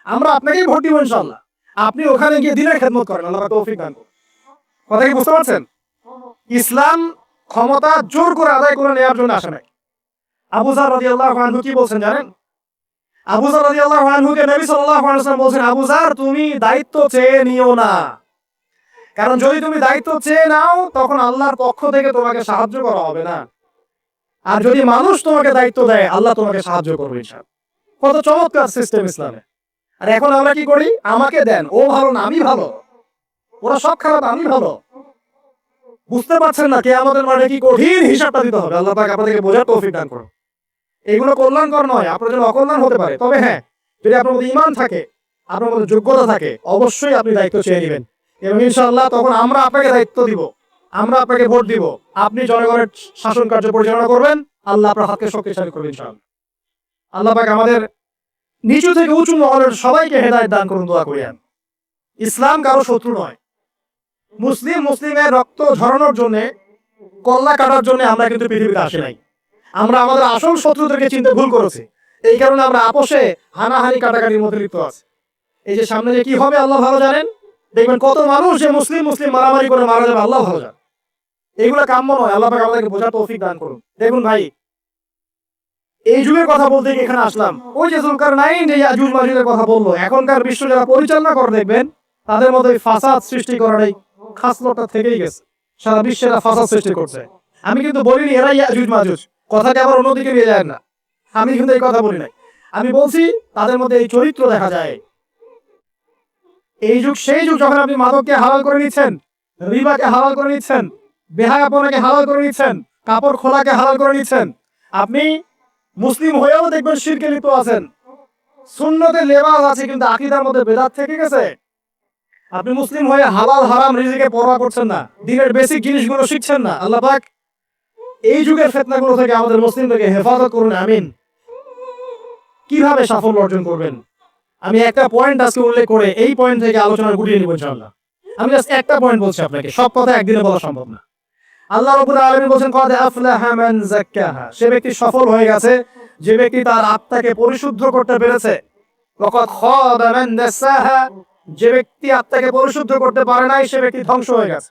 আমরা আপনাকেই ভোট দিব ইনশাআল্লাহ। আপনি ওখানে গিয়ে দ্বীনের খেদমত করেন, আল্লাহ পাক তৌফিক দান করুন। কথা কি বুঝতে পারছেন? ইসলাম ক্ষমতা জোর করে আদায় করে নেওয়ার জন্য আসে নাই। আবু যার রাদিয়াল্লাহু আনহু কি বলছেন জানেন? আবু যার রাদিয়াল্লাহু আনহুকে নবী সাল্লাল্লাহু আলাইহি ওয়াসাল্লাম বলছেন, আবু যার, তুমি দায়িত্ব চেয়ে নিও না, কারণ যদি তুমি দায়িত্ব চেয়ে নাও তখন আল্লাহর পক্ষ থেকে তোমাকে সাহায্য করা হবে না। আর যদি মানুষ তোমাকে দায়িত্ব দেয়, আল্লাহ তোমাকে সাহায্য করবে ইনশাআল্লাহ। কত চমৎকার সিস্টেম ইসলামে। আর এখন আমরা কি করি? আমাকে দেন, ও ভালো না আমি ভালো, ওরা সব খারাপ আমি ভালো, বুঝতে পারছেন না কিয়ামতের মাঠে কি কঠিন হিসাবটা দিতে হবে। আল্লাহ পাক আপনাদেরকে বোঝার তৌফিক দান করুন। এগুলো কল্যাণকর নয়, আপনার জন্য অকল্যাণ হতে পারে। তবে হ্যাঁ, যদি আপনার মধ্যে ঈমান থাকে, আপনার মধ্যে যোগ্যতা থাকে, অবশ্যই আপনি দায়িত্ব চেয়ে নেবেন এবং ইনশাআল্লাহ তখন আমরা আপনাকে দায়িত্ব দিব, আমরা আপনাকে ভোট দিব, আপনি জনগণের শাসন কার্য পরিচালনা করবেন, আল্লাহ আপনার হাতকে শক্তিশালী করবেন ইনশাআল্লাহ। আল্লাহ পাক আমাদের নিচু থেকে উঁচু মহলের সবাইকে হেদায়েত দান করুন, দোয়া করি। ইসলাম কারো শত্রু নয়। মুসলিমের রক্ত ঝরানোর জন্য, কল্লা কাটার জন্য আমরা কিন্তু পৃথিবীতে আসি নাই। আমরা আমাদের আসল শত্রুদেরকে চিনতে ভুল করেছি। এই কারণে আমরা আপোষে হানাহানি কাটাকাটির মধ্যে লিপ্ত আছি। এই যে সামনে যে কি হবে আল্লাহ ভালো জানেন। দেখবেন কত মানুষ যে মুসলিম মারামারি করে মারা যাবে আল্লাহ ভালো জানেন। এগুলো কাম্য নয়। আল্লাহ পাক আমাদেরকে বোঝার তৌফিক দান করুন। দেখুন ভাই, এই যুগের কথা বলতে এখানে আসলাম। ওই যে যুলকারনাইন যে ইয়াজুজ মাজুজের কথা বললো, এখনকার বিশ্ব যারা পরিচালনা করে দেখবেন তাদের মধ্যে ফাসাদ সৃষ্টি করার এই খাসলতটা থেকেই গেছে। সারা বিশ্বে এরা ফাসাদ সৃষ্টি করছে। আমি কিন্তু বলিনি এরা ইয়াজুজ মাজুজ, কথাকে আবার অন্যদিকে নিয়ে যায় না। আমি কিন্তু এই কথা বলি নাই। আমি বলছি তাদের মধ্যে এই চরিত্র দেখা যায়। এই যুগ সেই যুগ যখন আপনি মাদককে হালাল করে নিচ্ছেন, রিবাকে হালাল করে নিচ্ছেন, বেহায়াপনাকে হালাল করে নিচ্ছেন, কাপড় খোলাকে হালাল করে নিচ্ছেন। আপনি মুসলিম হয়েও দেখবেন শিরকে লিপ্ত আছেন। সুন্নতে লেবাস আছে কিন্তু আকীদার মধ্যে বেদাত থেকে গেছে। আপনি মুসলিম হয়ে হালাল হারাম রিজিকে পরোয়া করছেন না, দিনের বেসিক জিনিসগুলো শিখছেন না। আল্লাহ পাক এই যুগের ফিতনাগুলো থেকে আমাদের মুসলিমদেরকে হেফাজত করুন, আমিন। কিভাবে সাফল্য অর্জন করবেন আমি একটা পয়েন্ট আজকে উল্লেখ করে এই পয়েন্ট থেকে আলোচনা গুটিয়ে নিব ইনশাআল্লাহ। আমি জাস্ট একটা পয়েন্ট বলছি আপনাকে, সব কথা একদিনে বলা সম্ভব না। আল্লাহ রাব্বুল আলামিন বলেন ক্বাদ আফলাহা মান যাক্কাহা, সে ব্যক্তি সফল হয়ে গেছে যে ব্যক্তি তার আত্মাকে পরিশুদ্ধ করতে পেরেছে। ওয়া ক্বাদ খাবা মান দাসাহা, যে ব্যক্তি আত্মাকে পরিশুদ্ধ করতে পারে নাই সে ব্যক্তি ধ্বংস হয়ে গেছে।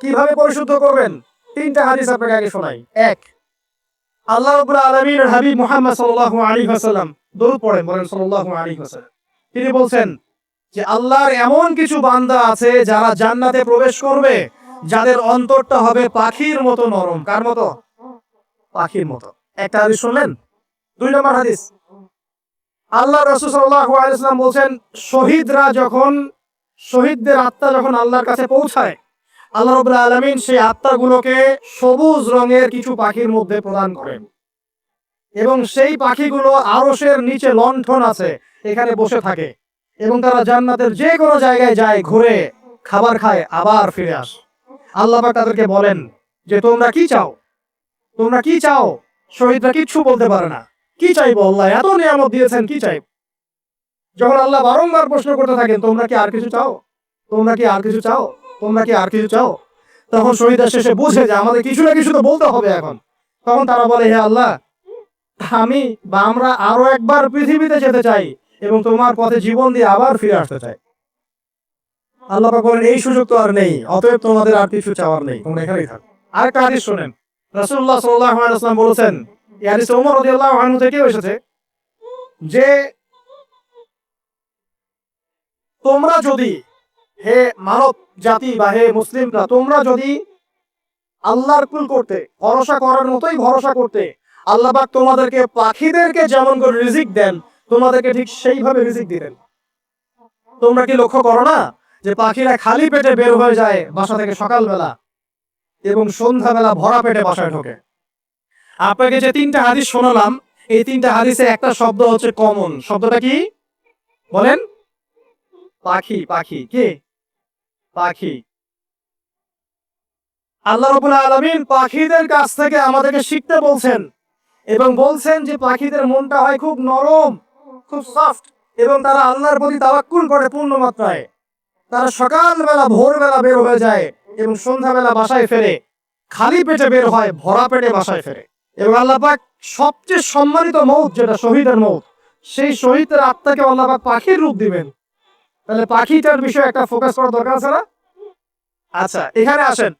কিভাবে পরিশুদ্ধ করবেন? তিনটা হাদিস আপনাকে আগে শোনাই। এক, আল্লাহ রাব্বুল আলামিনের হাবিব মুহাম্মদ সাল্লাল্লাহু আলাইহি ওয়াসাল্লাম, দরুদ পড়েন, বলেন সাল্লাল্লাহু আলাইহি ওয়াসাল্লাম। তিনি বলছেন যে আল্লাহর এমন কিছু বান্দা আছে যারা জান্নাতে প্রবেশ করবে যাদের অন্তরটা হবে পাখির মতো নরম। কার মতো? পাখির মতো। একটা হাদিস শুনলেন। দুই নম্বর হাদিস, আল্লাহ রাসূল সাল্লাল্লাহু আলাইহি ওয়াসাল্লাম বলছেন শহীদদের আত্মা যখন আল্লাহর কাছে পৌঁছায়, আল্লাহ রাব্বুল আলামিন সেই আত্মাগুলোকে সবুজ রঙের কিছু পাখির মধ্যে প্রদান করেন এবং সেই পাখিগুলো আরশের নিচে লণ্ঠন আছে এখানে বসে থাকে এবং তারা জান্নাতের যে কোনো জায়গায় যায়, ঘুরে খাবার খায়, আবার ফিরে আসে। আল্লাহ পাক তাদেরকে বলেন যে তোমরা কি চাও, তোমরা কি চাও? শহীদরা কিচ্ছু বলতে পারে না। কি চাইবো? আল্লাহ এত নিয়ামত দিয়েছেন, কি চাইবো? যখন আল্লাহ বারংবার প্রশ্ন করতে থাকেন তোমরা কি আর কিছু চাও, তোমরা কি আর কিছু চাও, তোমরা কি আর কিছু চাও, তখন শহীদরা শেষে বুঝে যে আমাদের কিছু না কিছু তো বলতে হবে এখন। তখন তারা বলে হে আল্লাহ, আমি বা আমরা আরো একবার পৃথিবীতে যেতে চাই এবং তোমার পথে জীবন দিয়ে আবার ফিরে আসতে চাই। আল্লাহ পাক বলেন এই সুযোগ তো আর নেই, অতএব তোমাদের আর কিছু চাওয়ার নেই, তোমরা এখানেই থাকো। আরেকটা হাদিস শুনেন। রাসূলুল্লাহ সাল্লাল্লাহু আলাইহি ওয়াসাল্লাম বলেছেন, এই হাদিস ওমর রাদিয়াল্লাহু আনহু থেকে এসেছে যে তোমরা যদি, হে মানব জাতি বা হে মুসলিমরা, তোমরা যদি আল্লাহর কুল করতে, ভরসা করার মতোই ভরসা করতে, আল্লাহ পাক তোমাদেরকে পাখিদেরকে যেমন করে রিজিক দেন তোমাদেরকে ঠিক সেইভাবে রিজিক দিবেন। তোমরা কি লক্ষ্য করো না যে পাখিরা খালি পেটে বের হয়ে যায় বাসা থেকে সকালবেলা এবং সন্ধ্যাবেলা ভরা পেটে বাসায় ঢোকে? আপনাকে যে তিনটা হাদিস শোনালাম এই তিনটা হাদিসে একটা শব্দ হচ্ছে কমন। শব্দটা কি বলেন? পাখি। পাখি কি? পাখি। আল্লাহ রাব্বুল আলামিন পাখিদের কাছ থেকে আমাদেরকে শিখতে বলছেন এবং বলছেন যে পাখিদের মনটা হয় খুব নরম, খুব সফট এবং তারা আল্লাহর প্রতি তাওয়াক্কুল করে পূর্ণ মাত্রায়। তারা সকালবেলা ভোরবেলা বের হয়ে যায় এবং সন্ধ্যাবেলা বাসায় ফেরে, খালি পেটে বের হয়, ভরা পেটে বাসায় ফেরে। এবং আল্লাহ পাক সবচেয়ে সম্মানিত মৌত যেটা শহীদের মৌত, সেই শহীদের আত্মাকে আল্লাহ পাক পাখির রূপ দিবেন। তাহলে পাখিটার বিষয়ে একটা ফোকাস করা দরকার আছে না? আচ্ছা, এখানে আসেন।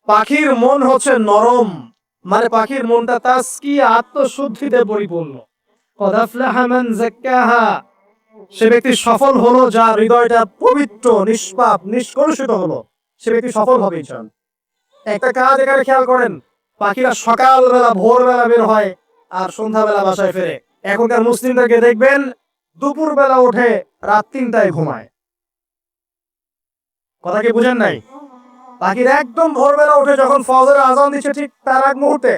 পাখির মন হচ্ছে নরম, মানে পাখির মনটা তাসকিয়া, আত্মশুদ্ধিতে পরিপূর্ণ। ক্বাদ আফলাহা মান যাক্কাহা, সে ব্যক্তি সফল হলো যার হৃদয়টা পবিত্র, নিষ্পাপ, নিষ্কলুষিত হলো, সে ব্যক্তি সফল হবে ইনশাআল্লাহ। একটা কাজ এখানে খেয়াল করেন, পাখিরা সকালবেলা ভোরবেলা বের হয় আর সন্ধ্যাবেলা বাসায় ফেরে। এখনকার মুসলিমদেরকে দেখবেন দুপুরবেলা ওঠে, রাত ৩টায় ঘুমায়। কথা কি বুঝেন নাই? পাখির একদম ভোরবেলা উঠে যখন ফজরের আজান দিচ্ছে ঠিক তার এক মুহূর্তে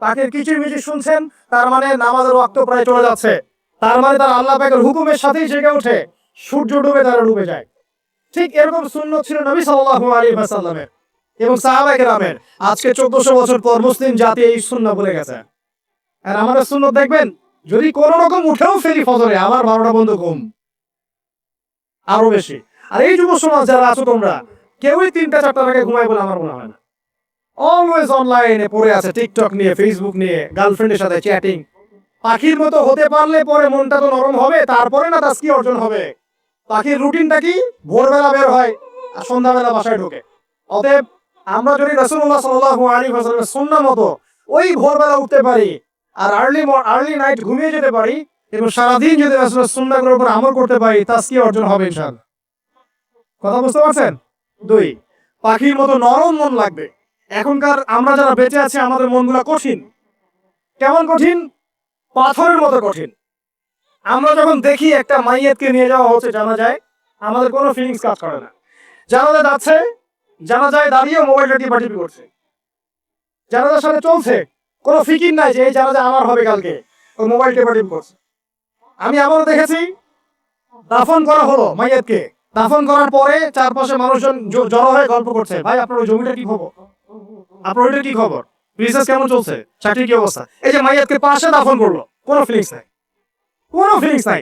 পাখির কিচিরমিচির শুনছেন, তার মানে নামাজের ওয়াক্ত প্রায় চলে যাচ্ছে। তার মানে তার আল্লাহ পাকের হুকুমের সাথেই জেগে ওঠে, সূর্য ডুবে তারা ডুবে যায়। ঠিক এরকম সুন্নত ছিল নবী সাল্লাল্লাহু আলাইহি ওয়াসাল্লামের এবং সাহাবায়ে কেরামের। আজকে 1400 বছর পর মুসলিম জাতি এই সুন্নাহ ভুলে গেছে। আর আমাদের সুন্নত দেখবেন, যদি কোনো রকম উঠেও ফেলি ফজরে, আমার 12টা বন্ধু ঘুম আরো বেশি। আর এই যুব সমাজ যারা আছো তোমরা, কেউই 3টা-4টার আগে ঘুমায় বলে আমার মনে হয় না। অলওয়েজ অনলাইনে পড়ে আছে, টিকটক নিয়ে, ফেসবুক নিয়ে, গার্লফ্রেন্ডের সাথে চ্যাটিং। পাখির মতো হতে পারলে পরে মনটা তো নরম হবে, তারপরে না তাসকিয়া অর্জন হবে। পাখির রুটিনটা কি? ভোরবেলা বের হয় আর সন্ধ্যাবেলা বাসায় ঢোকে। অতএব আমরা যদি রাসূলুল্লাহ সাল্লাল্লাহু আলাইহি ওয়াসাল্লামের সুন্নাহ মতো ওই ভোরবেলা উঠতে পারি আর আর্লি নাইট ঘুমিয়ে যেতে পারি এবং সারাদিন যদি রাসূলের সুন্নাহগুলোর উপর আমল করতে পারি, তাসকিয়া অর্জন হবে ইনশাআল্লাহ। কথা বুঝতে পারছেন? 2, পাখির মতো নরম মন লাগবে। এখনকার আমরা যারা বেঁচে আছি আমাদের মনগুলো কঠিন। কেমন কঠিন? পাথরের মতো কঠিন। আমরা যখন দেখি একটা মাইয়াতকে নিয়ে যাওয়া হচ্ছে জানাজায়, আমাদের কোনো ফিলিংস কাজ করে না। জানাজা যাচ্ছে, জানাজায় দাঁড়িয়ে মোবাইলটা টিপাটিপি করছে। জানাজার সাথে চলছে, কোনো ফিকির নাই যে এই জানাজা আমার হবে কালকে, ও মোবাইল টিপাটিপি করছে। আমি এমনও দেখেছি, দাফন করা হলো মাইয়াতকে, দাফন করার পরে চারপাশে মানুষজন জড়ো হয়ে গল্প করছে, ভাই আপনার ওই জমিটা কি খবর, আপনার ওইটা কি খবর, বিজনেস কেমন চলছে, চাকরি কি অবস্থা। এই যে মাইয়াতকে পাশে দাফন করলো, কোনো ফিলিংস নাই, কোনো ফিলিংস নাই।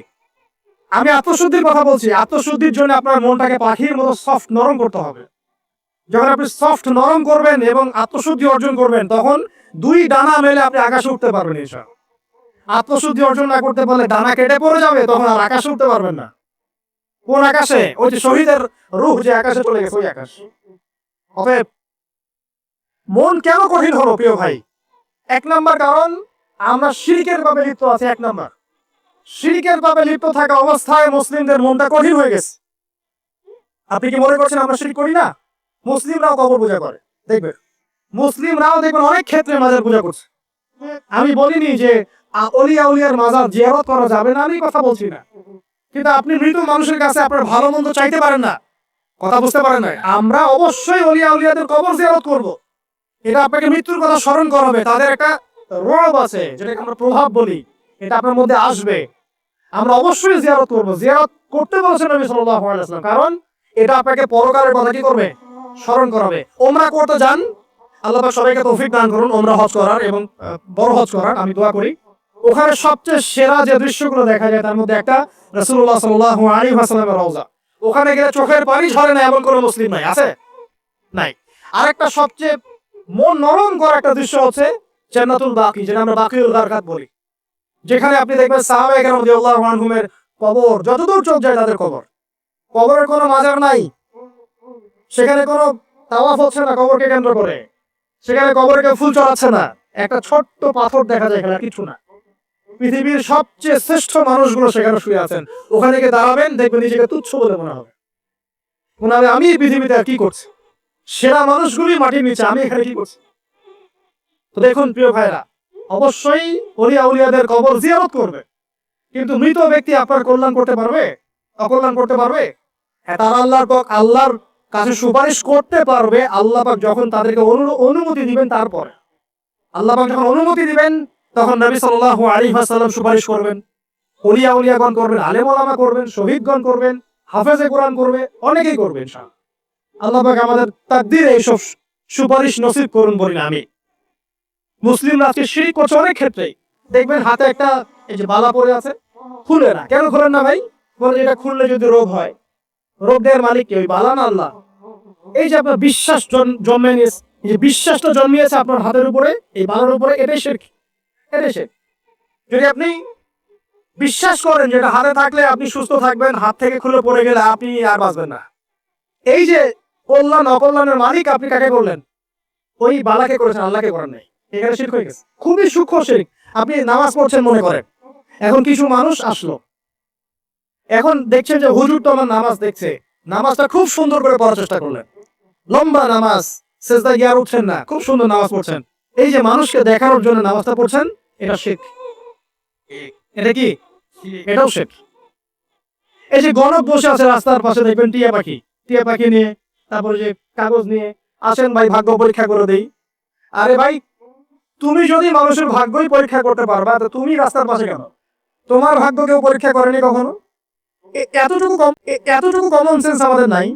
আমি আত্মশুদ্ধির কথা বলছি। আত্মশুদ্ধির জন্য আপনার মনটাকে পাখির মতো সফট নরম করতে হবে। যখন আপনি সফট নরম করবেন এবং আত্মশুদ্ধি অর্জন করবেন, তখন 2 ডানা মেলে আপনি আকাশে উঠতে পারবেন ইনশাআল্লাহ। আত্মশুদ্ধি অর্জন না করতে পারলে ডানা কেটে পড়ে যাবে, তখন আর আকাশে উঠতে পারবেন না। কোন আকাশে? ওই যে শহীদের রূহ যে আকাশে চলে গেছে, ওই আকাশ। অতএব মন কেন কঠিন হলো প্রিয় ভাই? 1 নাম্বার কারণ, আমরা শিরকের পাপে লিপ্ত আছি। 1 নাম্বার, শিরকের পাপে লিপ্ত থাকা অবস্থায় মুসলিমদের মনটা কঠিন হয়ে গেছে। আপনি কি মনে করছেন আমরা শিরক করি না? মুসলিমরাও কবর পূজা করে, দেখবেন মুসলিমরাও দেখবেন অনেক ক্ষেত্রে মাজার পূজা করছে। আমি বলিনি যে অলিয়া উলিয়ার মাজার জিয়ারত করা যাবে না, আমি কথা বলছি না। কিন্তু আপনি মৃত মানুষের কাছে আপনার ভালো মন্দ চাইতে পারেন না। কথা বুঝতে পারেন না? আমরা অবশ্যই অলিয়া উলিয়াদের কবর জিয়ারত করব। এটা আপনাকে মৃত্যুর কথা স্মরণ করাবে। তাদের একটা রব আছে, যেটাকে আমরা প্রভাব বলি, এটা আপনার মধ্যে আসবে। আমরা অবশ্যই জিয়ারত করব। জিয়ারত করতে বলেছেন নবী সাল্লাল্লাহু আলাইহি ওয়াসাল্লাম, কারণ এটা আপনাকে পরকালের কথা কি করবে? স্মরণ করাবে। ওমরা করতে যান, আল্লাহ পাক সবাইকে তৌফিক দান করুন ওমরা হজ করার এবং বড় হজ করার। আমি দোয়া করি ওখানে সবচেয়ে সেরা যে দৃশ্যগুলো দেখা যায় তার মধ্যে একটা রাসূলুল্লাহ সাল্লাল্লাহু আলাইহি ওয়াসাল্লামের রওজা। ওখানে গেলে চোখের পানি ঝরে না এমন কোনো মুসলিম নাই, আছে? নাই। আরেকটা সবচেয়ে মন নরম করা একটা দৃশ্য হচ্ছে জান্নাতুল বাকি, যেটা আমরা বাকিউল গারকাত বলি, যেখানে আপনি দেখবেন সাহাবায়ে কেরাম রাদিয়াল্লাহু আনহুমের কবর, যতদূর চোখ যায় তাদের কবর। কবরের কোনো মাজার নাই, সেখানে কোনো তাওয়াফ হচ্ছে না কবরকে কেন্দ্র করে, সেখানে কবরে কেউ ফুল চড়াচ্ছে না, একটা ছোট্ট পাথর দেখা যায়, এখানে কিছু না। পৃথিবীর সবচেয়ে শ্রেষ্ঠ মানুষগুলো সেখানে শুয়ে আছেন। ওখানে গিয়ে দাঁড়াবেন, দেখবেন নিজেকে তুচ্ছ বলে মনে হবে, মনে হবে আমি এই পৃথিবীতে আর কি করছি। সেরা মানুষগুলি মাটির নিচে, আমি এখানে কি করছি। তো দেখুন প্রিয় ভাইরা, অবশ্যই ওলিয়া উলিয়াদের কবর জিয়ারত করবে, কিন্তু মৃত ব্যক্তি আপনার কল্যাণ করতে পারবে? অকল্যাণ করতে পারবে? হ্যাঁ, তারা আল্লাহর কাছে সুপারিশ করতে পারবে আল্লাহ পাক যখন তাদেরকে অনুমতি দিবেন। তারপরে আল্লাহ পাক যখন অনুমতি দিবেন, তখন নবী সাল্লাল্লাহু আলাইহি ওয়াসাল্লাম সুপারিশ করবেন, ওলিয়া উলিয়াগণ করবেন, আলেম ওলামা করবেন, শহীদগণ করবেন, হাফেজে কোরআন করবে, অনেকেই করবে ইনশাআল্লাহ। আল্লাহ পাক আমাদের তাকদীরে এইসব সুপারিশ নসিব করুন বলি না আমি। মুসলিমরা আজকে শিরক করছে অনেক ক্ষেত্রেই। দেখবেন হাতে একটা এই যে বালা পরে আছে, খুলে না। কেন খুলেন না ভাই? বলে এটা খুললে যদি রোগ হয়, রোগ দেওয়ার মালিক কে? ওই বালা না আল্লাহ? এই যে আপনার বিশ্বাস জন্মে নিয়েছে, এই যে বিশ্বাসটা জন্মিয়েছে আপনার হাতের উপরে, এই বালার উপরে, এটাই শিরক, এটাই শিরক। যদি আপনি বিশ্বাস করেন যেটা হাতে থাকলে আপনি সুস্থ থাকবেন, হাত থেকে খুলে পড়ে গেলে আপনি আর বাঁচবেন না, এই যে কল্যাণ অকল্যাণের মালিক আপনি কাকে করলেন? ওই বালাকে করেছেন, আল্লাহকে করেন নাই। এখানে শিরক হয়ে গেছে, খুবই সূক্ষ্ম শিরক। আপনি নামাজ পড়ছেন মনে করেন, এখন কিছু মানুষ আসলো, এখন দেখছেন যে হুজুর তো আমার নামাজ দেখছে, নামাজটা খুব সুন্দর করে পড়ার চেষ্টা করলেন, লম্বা নামাজ, সেজদায় গিয়ে আর উঠছেন না, খুব সুন্দর নামাজ পড়ছেন। এই যে মানুষকে দেখানোর জন্য নামাজটা পড়ছেন, এটা শিরক। এটা কি? এটাও শিরক। এই যে গণক বসে আছে রাস্তার পাশে, দেখবেন টিয়া পাখি নিয়ে তারপরে যে কাগজ নিয়ে আসেন ভাই ভাগ্য পরীক্ষা করে দেই। আরে ভাই, তুমি যদি মানুষের ভাগ্যই পরীক্ষা করতে পারবা, তো তুমি রাস্তার পাশে কেন? তোমার ভাগ্য কেউ পরীক্ষা করেনি কখনো? এতটুকু কমন সেন্স আমাদের নাই।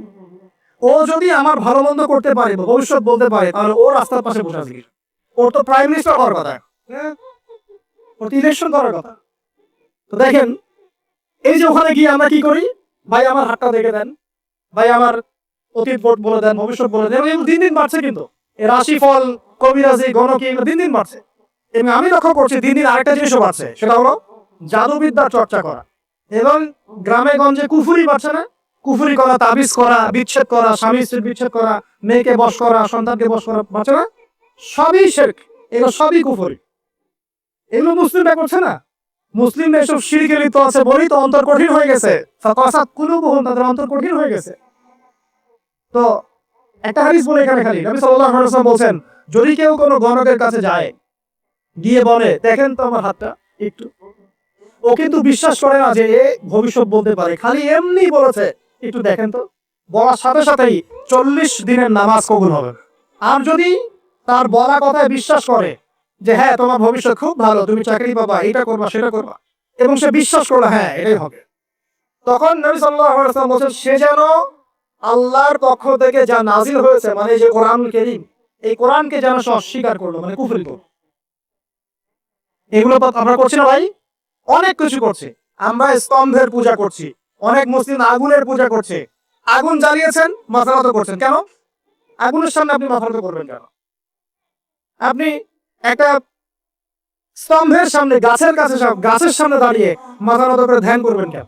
ও যদি আমার ভালো মন্দ করতে পারে, ভবিষ্যৎ বলতে পারে, তাহলে ও রাস্তার পাশে বসে আছে। ওর তো প্রাইম মিনিস্টার হওয়ার কথা, ওর তো ইলেকশন করার কথা। তো দেখেন, এই যে ওখানে গিয়ে আমরা কি করি, ভাই আমার হাতটা দেখে দেন, ভাই আমার অতীত বলে দেন, ভবিষ্যৎ বলে দেন। এবং দিন দিন বাড়ছে, কিন্তু এর রাশিফল, কবিরাজি, গণকি, এগুলো দিন দিন বাড়ছে। এবং আমি লক্ষ্য করছি দিন দিন আরেকটা জিনিসও বাড়ছে, সেটা হলো জাদুবিদ্যার চর্চা করা। এবং গ্রামে গঞ্জে কুফুরি বাড়ছে না? কুফুরি করা, তাবিজ করা, বিচ্ছেদ করা, স্বামী স্ত্রীর বিচ্ছেদ করা, মেয়েকে বশ করা, সন্তানকে বশ করা বাড়ছে না? সবই শিরক, এগুলো সবই কুফুরি। এগুলো মুসলিমরা করছে না? মুসলিমরা এসব শিরকে লিপ্ত আছে বলেই তো অন্তর কঠিন হয়ে গেছে। ফাকাসাত কুলুবুহুম, তাদের অন্তর কঠিন হয়ে গেছে। তো একটা হাদিস বলে এখানে খালি নবী সাল্লাল্লাহু আলাইহি ওয়াসাল্লাম বলেন, যদি কেউ কোনো গণকের কাছে যায়, গিয়ে বলে দেখেন তো আমার হাতটা একটু, ও কিন্তু বিশ্বাস করে না যে এ ভবিষ্যৎ বলতে পারে, খালি এমনি বলেছে একটু দেখেন তো, বলার সাথে সাথেই 40 দিনের নামাজ কবুল হবে। আর যদি তার বলা কথায় বিশ্বাস করে যে হ্যাঁ তোমার ভবিষ্যৎ খুব ভালো, তুমি চাকরি পাবা, এটা করবা সেটা করবা, এবং সে বিশ্বাস করলো হ্যাঁ এটাই হবে, তখন নবী সাল্লাল্লাহু আলাইহি ওয়াসাল্লাম বলেন সে যেন আল্লাহর পক্ষ থেকে যা নাজিল হয়েছে, মানে যে কোরআনুল কারীম, এই কোরআনকে যেন সে অস্বীকার করলো, মানে কুফর করলো। এগুলো তো আমরা করছি না ভাই? অনেক কিছু করছি আমরা। স্তম্ভের পূজা করছি, অনেক মুসলিম আগুনের পূজা করছে। আগুন জ্বালিয়েছেন, মাথা নত করছেন কেন? আগুনের সামনে আপনি মাথা নত করবেন কেন? আপনি একটা স্তম্ভের সামনে, গাছের কাছে, গাছের সামনে দাঁড়িয়ে মাথা নত করে ধ্যান করবেন কেন?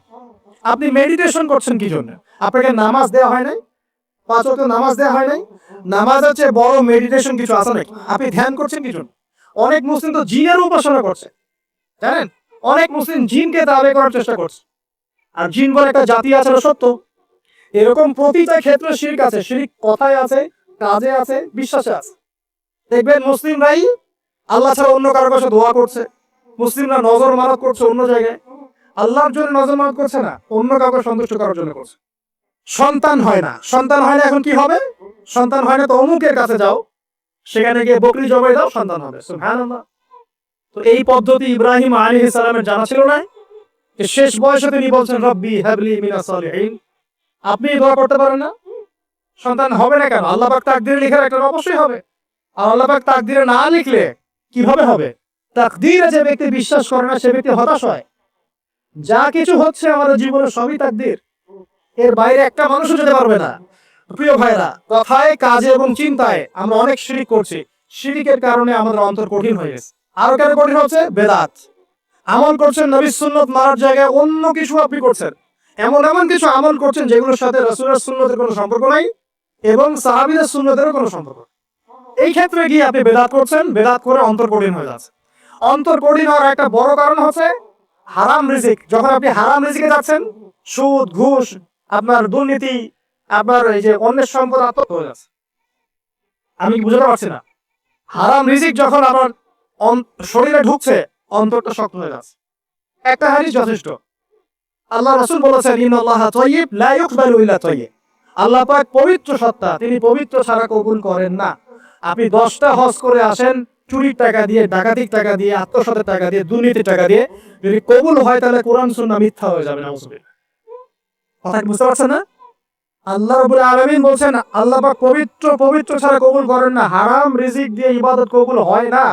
আপনি মেডিটেশন করছেন কি জন্য? আপনাকে নামাজ দেওয়া হয় নাই? 5 ওয়াক্ত নামাজ দেওয়া হয় নাই? নামাজ হচ্ছে বড় মেডিটেশন কিছু আছে নাকি? আপনি ধ্যান করছেন কি জন্য? অনেক মুসলিম তো জিনের উপাসনা করছে, জানেন? অনেক মুসলিম জিনকে দাবি করার চেষ্টা করছে। আর জিন বলে একটা জাতি আছে, সত্য। এরকম প্রতিটা ক্ষেত্রে শিরক আছে। শিরক কথায় আছে, কাজে আছে, বিশ্বাসে আছে। দেখবেন মুসলিমরাই আল্লাহ ছাড়া অন্য কারোর কাছে দোয়া করছে, মুসলিমরা নজর মানত করছে অন্য জায়গায়, আল্লাহর জন্য নজর মানত করছে না, অন্য কাউকে সন্তুষ্ট করার জন্য করছে। সন্তান হয় না, সন্তান হয় না, এখন কি হবে? সন্তান হয় না তো অমুকের কাছে যাও, সেখানে গিয়ে বকরি জবাই দাও, সন্তান হবে। সুবহানাল্লাহ। তো এই পদ্ধতি ইব্রাহিম আলাইহিস সালামের জানা ছিল না? শেষ বয়সে তিনি বলছেন রব্বি হাবলি মিনাস সালিহিন। আপনি দোয়া করতে পারেন না? সন্তান হবে না কেন? আল্লাহ পাক তাকদীরে লিখে রাখলেন, অবশ্যই হবে। আর আল্লাহ পাক তাকদীরে না লিখলে কিভাবে হবে? তাকদীরে যে ব্যক্তি বিশ্বাস করে না, সে ব্যক্তি হতাশ হয়। যা কিছু হচ্ছে আমাদের জীবনে সবই তাকদীর, এর বাইরে একটা মানুষও যেতে পারবে না। প্রিয় ভাইরা, কথায়, কাজে এবং চিন্তায় আমরা অনেক শিরিক করছি। শিরিকের কারণে আমাদের অন্তর কঠিন হয়ে গেছে। আরো কেন কঠিন হচ্ছে? বেদাত। আমল করছেন নবীর সুন্নত মারার জায়গায় অন্য কিছু আপনি করছেন। এমন এমন কিছু আমল করছেন যেগুলোর সাথে রাসূলের সুন্নতের কোনো সম্পর্ক নাই এবং সাহাবীদের সুন্নতেরও কোনো সম্পর্ক। এই ক্ষেত্রে গিয়ে আপনি বেদাত করছেন, বেদাত করে অন্তর কঠিন হয়ে যাচ্ছে। অন্তর কঠিন হওয়ার একটা বড় কারণ হচ্ছে হারাম রিজিক। যখন আপনি হারাম রিজিকে যাচ্ছেন, সুদ, ঘুষ, আপনার দুর্নীতি, আপনার এই যে অন্যের সম্পদ আত্মসাৎ হয়ে যাচ্ছে। আমি কি বুঝতে পারছি না? হারাম রিজিক যখন আমার শরীরে ঢুকছে, অন্তরটা শক্ত হয়ে যাচ্ছে। একটা হাদিস যথেষ্ট। আল্লাহ রাসূল বলেছেন ইন্নাল্লাহা তাইয়্যিব লা ইকবালু ইল্লা তাইয়্যিব। আল্লাহ পাক পবিত্র সত্তা, তিনি পবিত্র ছাড়া কবুল করেন না। আপনি 10টা হজ করে আসেন, চুরির টাকা দিয়ে, ডাকাতির টাকা দিয়ে, আত্মসাতের টাকা দিয়ে, দুর্নীতির টাকা দিয়ে, যদি কবুল হয় তাহলে কোরআন সুন্নাহ মিথ্যা হয়ে যাবে। নাউজুবিল্লাহ। কথা কি বুঝতে পারছেন না? আল্লাহ রাব্বুল আলামিন বলছেন আল্লাহ পাক পবিত্র ছাড়া কবুল করেন না। হারাম রিজিক দিয়ে ইবাদত কবুল হয় না।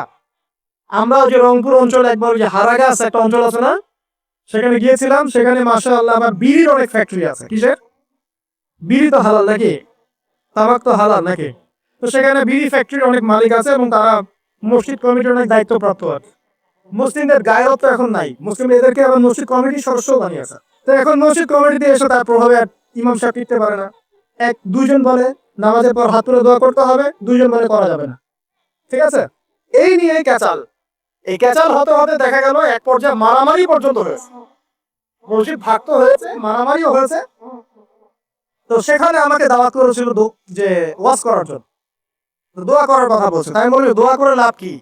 আমরা যে রংপুর অঞ্চলে একবার যে হারাগাছ একটা অঞ্চল আছে না, সেখানে গিয়েছিলাম। সেখানে মাশাআল্লাহ আমার বিড়ির অনেক ফ্যাক্টরি আছে। কিসের? বিড়ি তো হালাল নাকি? তামাক তো হালাল নাকি? তো সেখানে বিড়ি ফ্যাক্টরির অনেক মালিক আছে এবং তারা মসজিদ কমিটির অনেক দায়িত্বপ্রাপ্ত আছে। মুসলিমদের গায়রত তো এখন নাই, মুসলিম এদেরকে আবার মসজিদ কমিটির সদস্য বানিয়েছে। তো এখন মসজিদ কমিটিতে এসে তার প্রভাবে ইমাম সাহেব টিকতে পারে না। দুইজন বলে নামাজের পর হাত তুলে দোয়া করতে হবে, দুইজন বলে করা যাবে না। ঠিক আছে? এই নিয়ে ক্যাচাল। এই ক্যাচাল হতে হতে দেখা গেল এক পর্যায়ে মারামারি পর্যন্ত হয়েছে। মসজিদ ভাগতো হয়েছে, মারামারিও হয়েছে। তো সেখানে আমাকে দাওয়াত করেছিল যে ওয়াজ করার জন্য। দোয়া করার কথা বলছে। তাই বলি দোয়া করে লাভ কি?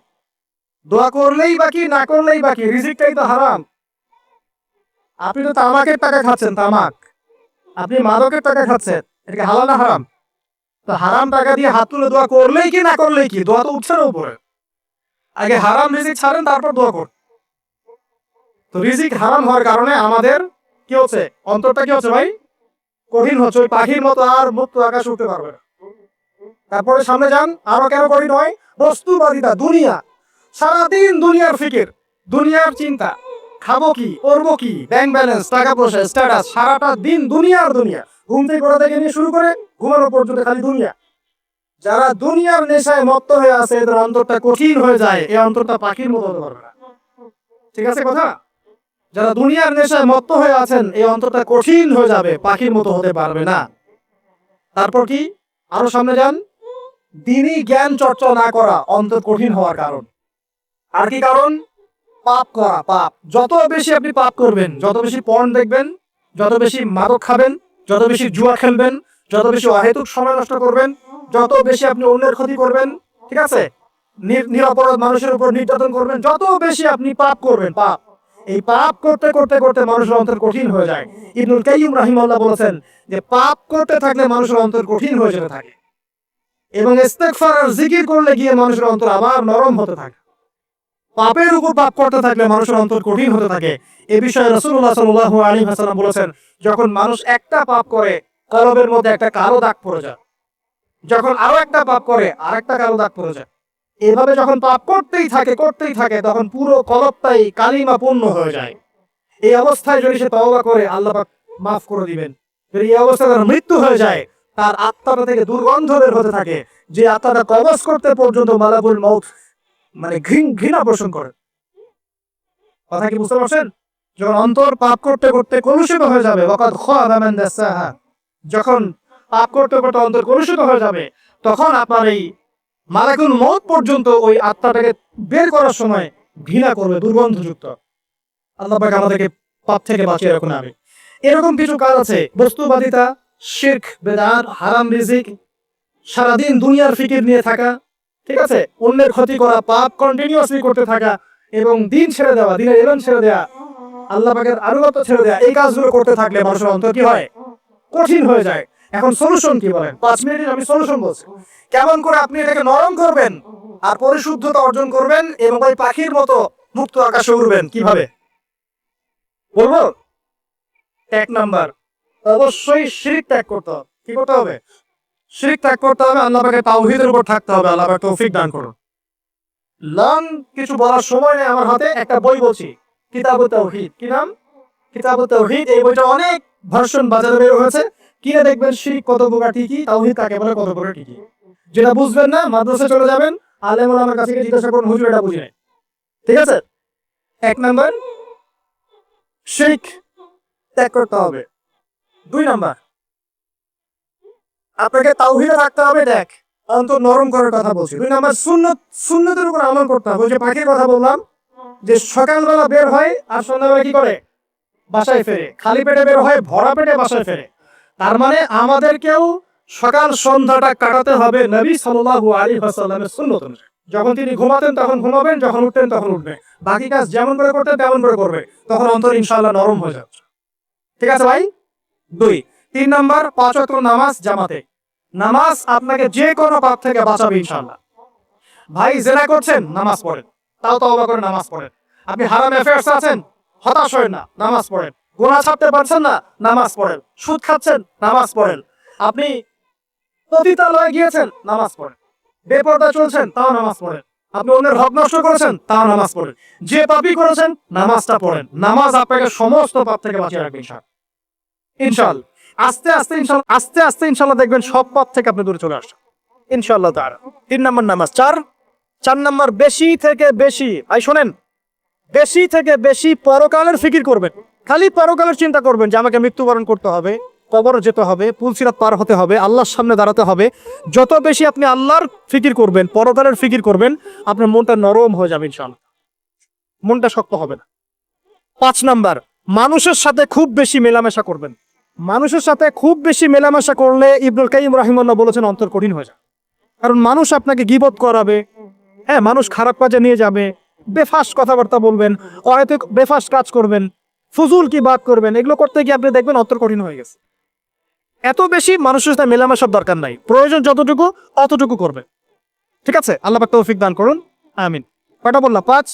দোয়া করলেই বাকি, না করলেই বাকি, রিজিকটাই তো হারাম। আপনি তো তামাকের টাকা খাচ্ছেন, তামাক। আপনি মাদকের টাকা খাচ্ছেন, এটা কি হালাল না হারাম? তো হারাম টাকা দিয়ে হাত তুলে দোয়া করলেই কি না করলেই কি, দোয়া তো উঠছে না উপরে। আগে হারাম রিজিক ছাড়েন, তারপর দোয়া করুন। তো রিজিক হারাম হওয়ার কারণে আমাদের কি হচ্ছে, অন্তরটা কি হচ্ছে ভাই, কঠিন হচ্ছে। ওই পাখির মতো আর মুক্ত আকাশ উঠতে পারবে না। তারপরে সামনে যান, আরো কেন কঠিন হয়, বস্তুবাদিতা, দুনিয়া, সারাদিন দুনিয়ার ফিকির, দুনিয়ার চিন্তা, খাবো কি, করবো কি, ব্যাংক ব্যালেন্স, টাকা পয়সা, স্ট্যাটাস, সারাটা দিন দুনিয়ার দুনিয়া। ঘুম থেকে ওঠা থেকে নিয়ে শুরু করে ঘুমানো পর্যন্ত খালি দুনিয়া। যারা দুনিয়ার নেশায় মত্ত হয়ে আছে, এদের অন্তরটা কঠিন হয়ে যায়, এই অন্তরটা পাখির মতো হতে পারবে না। ঠিক আছে কথা? যারা দুনিয়ার নেশায় মত্ত হয়ে আছেন, এই অন্তরটা কঠিন হয়ে যাবে, পাখির মতো হতে পারবে না। তারপর কি, আরো সামনে যান, দিনই জ্ঞান চর্চা না করা অন্তর কঠিন হওয়ার কারণ। আর কি কারণ, পাপ করা, পাপ। যত বেশি আপনি পাপ করবেন, যত বেশি পর্ন দেখবেন, যত বেশি মাদক খাবেন, যত বেশি জুয়া খেলবেন, যত বেশি অহেতুক সময় নষ্ট করবেন, যত বেশি আপনি অন্যের ক্ষতি করবেন, ঠিক আছে, নিরপরাধ মানুষের উপর নির্যাতন করবেন, যত বেশি আপনি পাপ করবেন, পাপ, এই পাপ করতে করতে করতে মানুষের অন্তর কঠিন হয়ে যায়। ইবনুল কাইয়্যিম রাহিমাহুল্লাহ বলেছেন যে পাপ করতে থাকলে মানুষের অন্তর কঠিন হয়ে যেতে থাকে, এবং ইস্তেগফার আর জিকির করলে গিয়ে মানুষের অন্তর আবার নরম হতে থাকে। পাপের উপর পাপ করতে থাকলে মানুষের অন্তর কঠিন হতে থাকে। এ বিষয়ে রাসূলুল্লাহ সাল্লাল্লাহু আলাইহি ওয়াসাল্লাম বলেছেন, যখন মানুষ একটা পাপ করে কলবের মধ্যে একটা কালো দাগ পড়ে যায়, যখন আরো একটা পাপ করে আরেকটা কালো দাগ পড়ে যায়, এভাবে যখন পাপ করতেই থাকে তখন পুরো কলবটাই কালিমা পূর্ণ হয়ে যায়। এই অবস্থায় যদি সে তওবা করে, আল্লাহ পাক মাফ করে দিবেন। যদি এই অবস্থায় তার মৃত্যু হয়ে যায়, তার আত্মাটা থেকে দুর্গন্ধ বের হতে থাকে, যে আত্মাটা কবজ করতে পর্যন্ত মালাকুল মউত মানে ঘৃণা পোষণ করে। কথা কি বুঝতে পারছেন? যখন অন্তর পাপ করতে করতে কলুষিত হয়ে যাবে, ওয়াকাদ খাবা মান দাসাহা, যখন পাপ করতে করতে অন্তর কলুষিত হয়ে যাবে, তখন আপনার এই মালাকুল মউত পর্যন্ত ওই আত্মাটাকে বের করার সময় ঘৃণা করবে, দুর্গন্ধযুক্ত। আল্লাহ পাক আমাদেরকে পাপ থেকে বাঁচিয়ে রাখুন। আমি এরকম কিছু কাজ আছে, বস্তুবাদিতা, শিরক, বেদাত, হারাম রিজিক, সারাদিন দুনিয়ার ফিকির নিয়ে থাকা, ঠিক আছে, অন্যের ক্ষতি করা, পাপ কন্টিনিউয়াসলি করতে থাকা, এবং দিন ছেড়ে দেওয়া, দিনের এলেন ছেড়ে দেওয়া, আল্লাহ পাকের আনুগত্য ছেড়ে দেওয়া, এই কাজগুলো করতে থাকলে মানুষের অন্তর কি হয়, কঠিন হয়ে যায়। এখন সলিউশন কি বলেন? 5 মিনিট আমি সলিউশন বলছি, কেমন করে আপনি এটাকে নরম করবেন আর পরিশুদ্ধতা অর্জন করবেন এবং ওই পাখির মতো মুক্ত আকাশে উড়বেন। কিভাবে বলবো? 1 নাম্বার, অবশ্যই শিরক ত্যাগ করতে হবে। কি করতে হবে? শিরক ত্যাগ করতে হবে। আল্লাহ পাকের তাওহীদের উপর থাকতে হবে। আল্লাহ পাক তৌফিক দান করুন। লং কিছু বলার সময় নেই আমার হাতে, একটা বই বলছি, কিতাবুত তাওহীদ। কি নাম? কিতাবুত তাওহীদ। এই বইটা অনেক ভার্সন বাজারে বের হয়েছে, কিনে দেখবেন শিরক কত প্রকার, কি কি, তাওহীদ কাকে বলে, কত প্রকার, কি কি। যেটা বুঝবেন না, মাদ্রাসায় চলে যাবেন, আলেম ওলামার কাছে গিয়ে জিজ্ঞাসা করুন, হুজুর এটা বুঝি নাই। ঠিক আছে? 1 নাম্বার, শিরক ত্যাগ করতে হবে। 2 নাম্বার, আপনাকে তাওহীদে থাকতে হবে। দেখ, অন্তর নরম করার কথা বলছি। 2 নাম্বার, সুন্নতের উপর আমল করতে হবে। ওই যে পাখির কথা বললাম, যে সকালবেলা বের হয় আর সন্ধ্যাবেলা কি করে, বাসায় ফেরে। খালি পেটে বের হয়, ভরা পেটে বাসায় ফেরে। তার মানে আমাদেরকেও সকাল সন্ধ্যাটা কাটাতে হবে নবী সাল্লাল্লাহু আলাইহি ওয়াসাল্লামের সুন্নত অনুযায়ী। যখন তিনি ঘুমাতেন তখন ঘুমাবেন, যখন উঠতেন তখন উঠবে, বাকি কাজ যেমন করে করতেন তেমন করে করবে, তখন অন্তর ইনশাআল্লাহ নরম হয়ে যাচ্ছে। ঠিক আছে ভাই? 2। 3 নাম্বার, 5 ওয়াক্ত নামাজ জামাতে। নামাজ আপনাকে যে কোনো পাপ থেকে বাঁচাবে ইনশাআল্লাহ। ভাই জেনা করছেন, নামাজ পড়েন, তাও তওবা করে নামাজ পড়েন। আপনি হারাম অ্যাফেয়ার্স আছেন, হতাশ হয়েন না, নামাজ পড়েন। গুনাহ ছাড়তে পারছেন না, নামাজ পড়েন। সুদ খাচ্ছেন, নামাজ পড়েন। আপনি পতিতালয়ে গিয়েছেন, নামাজ পড়েন। বেপরদা চলছেন, তাও নামাজ পড়েন। আপনি অন্যের হক নষ্ট করেছেন, তাও নামাজ পড়েন। যে পাপই করেছেন, নামাজটা পড়েন। নামাজ আপনাকে সমস্ত পাপ থেকে বাঁচিয়ে রাখবে ইনশাআল্লাহ। আস্তে আস্তে ইনশাআল্লাহ দেখবেন সব পাপ থেকে আপনি দূরে চলে আসছেন ইনশাআল্লাহ তাআলা। 3 নাম্বার নামাজ। 4 নাম্বার, বেশি থেকে বেশি, ভাই শোনেন, বেশি থেকে বেশি পরকালের ফিকির করবেন। খালি পরকালের চিন্তা করবেন যে আমাকে মৃত্যুবরণ করতে হবে, কবরে যেতে হবে, পুলসিরাত পার হতে হবে, আল্লাহর সামনে দাঁড়াতে হবে। যত বেশি আপনি আল্লাহর ফিকির করবেন, পরকালের ফিকির করবেন, আপনার মনটা নরম হয়ে যাবে ইনশাআল্লাহ, মনটা শক্ত হবে না। 5 নাম্বার, মানুষের সাথে খুব বেশি মেলামেশা করবেন। মানুষের সাথে খুব বেশি মেলামেশা করলে ইবনুল কাইয়্যিম রাহিমাহুল্লাহ বলেছেন অন্তর কঠিন হয়ে যায়। কারণ মানুষ আপনাকে গীবত করাবে, হ্যাঁ, মানুষ খারাপ কাজে নিয়ে যাবে, বেফাস কথাবার্তা বলবেন, হয়তো বেফাস কাজ করবেন, ফুজুল কি বাত করবেন, এগুলো করতে গিয়ে আপনি দেখবেন অন্তর কঠিন হয়ে গেছে। এত বেশি মানুষের সাথে মেলামেশার দরকার নাই, প্রয়োজন যতটুকু অতটুকু করবে। ঠিক আছে, আল্লাহ পাক তৌফিক দান করুন, আমিন। কয়টা বললাম? 5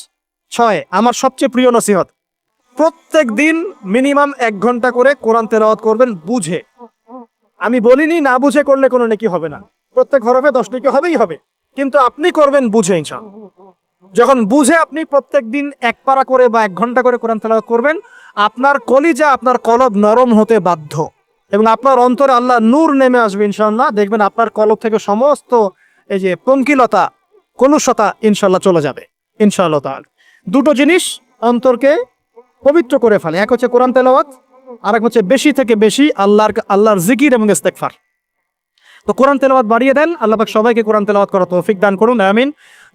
6। আমার সবচেয়ে প্রিয় নসিহত, প্রত্যেক দিন মিনিমাম 1 ঘন্টা করে কোরআন তেলাওয়াত করবেন বুঝে। আমি বলিনি না বুঝে করলে কোনো নেকি হবে না, প্রত্যেক হরফে 10 নেকি হবেই হবে, কিন্তু আপনি করবেন বুঝে ইনশাআল্লাহ। যখন বুঝে আপনি প্রত্যেক দিন 1 পারা করে বা 1 ঘন্টা করে কোরআন তেলাওয়াত করবেন, আপনার কলিজা, আপনার কলব নরম হতে বাধ্য, এবং আপনার অন্তরে আল্লাহ নূর নেমে আসবে ইনশাআল্লাহ। দেখবেন আপনার কলব থেকে সমস্ত এই যে পঙ্কিলতা, কলুষতা ইনশাআল্লাহ চলে যাবে ইনশাআল্লাহ তাআলা। দুটো জিনিস অন্তরকে পবিত্র করে ফেলে, এক হচ্ছে কোরআন তেলাওয়াত, আর এক হচ্ছে বেশি থেকে বেশি আল্লাহর জিকির এবং ইস্তেগফার। তো কোরআন তেলাওয়াত বাড়িয়ে দেন, আল্লাহ পাক সবাইকে কোরআন তেলাওয়াত করার তৌফিক দান করুন, আমিন।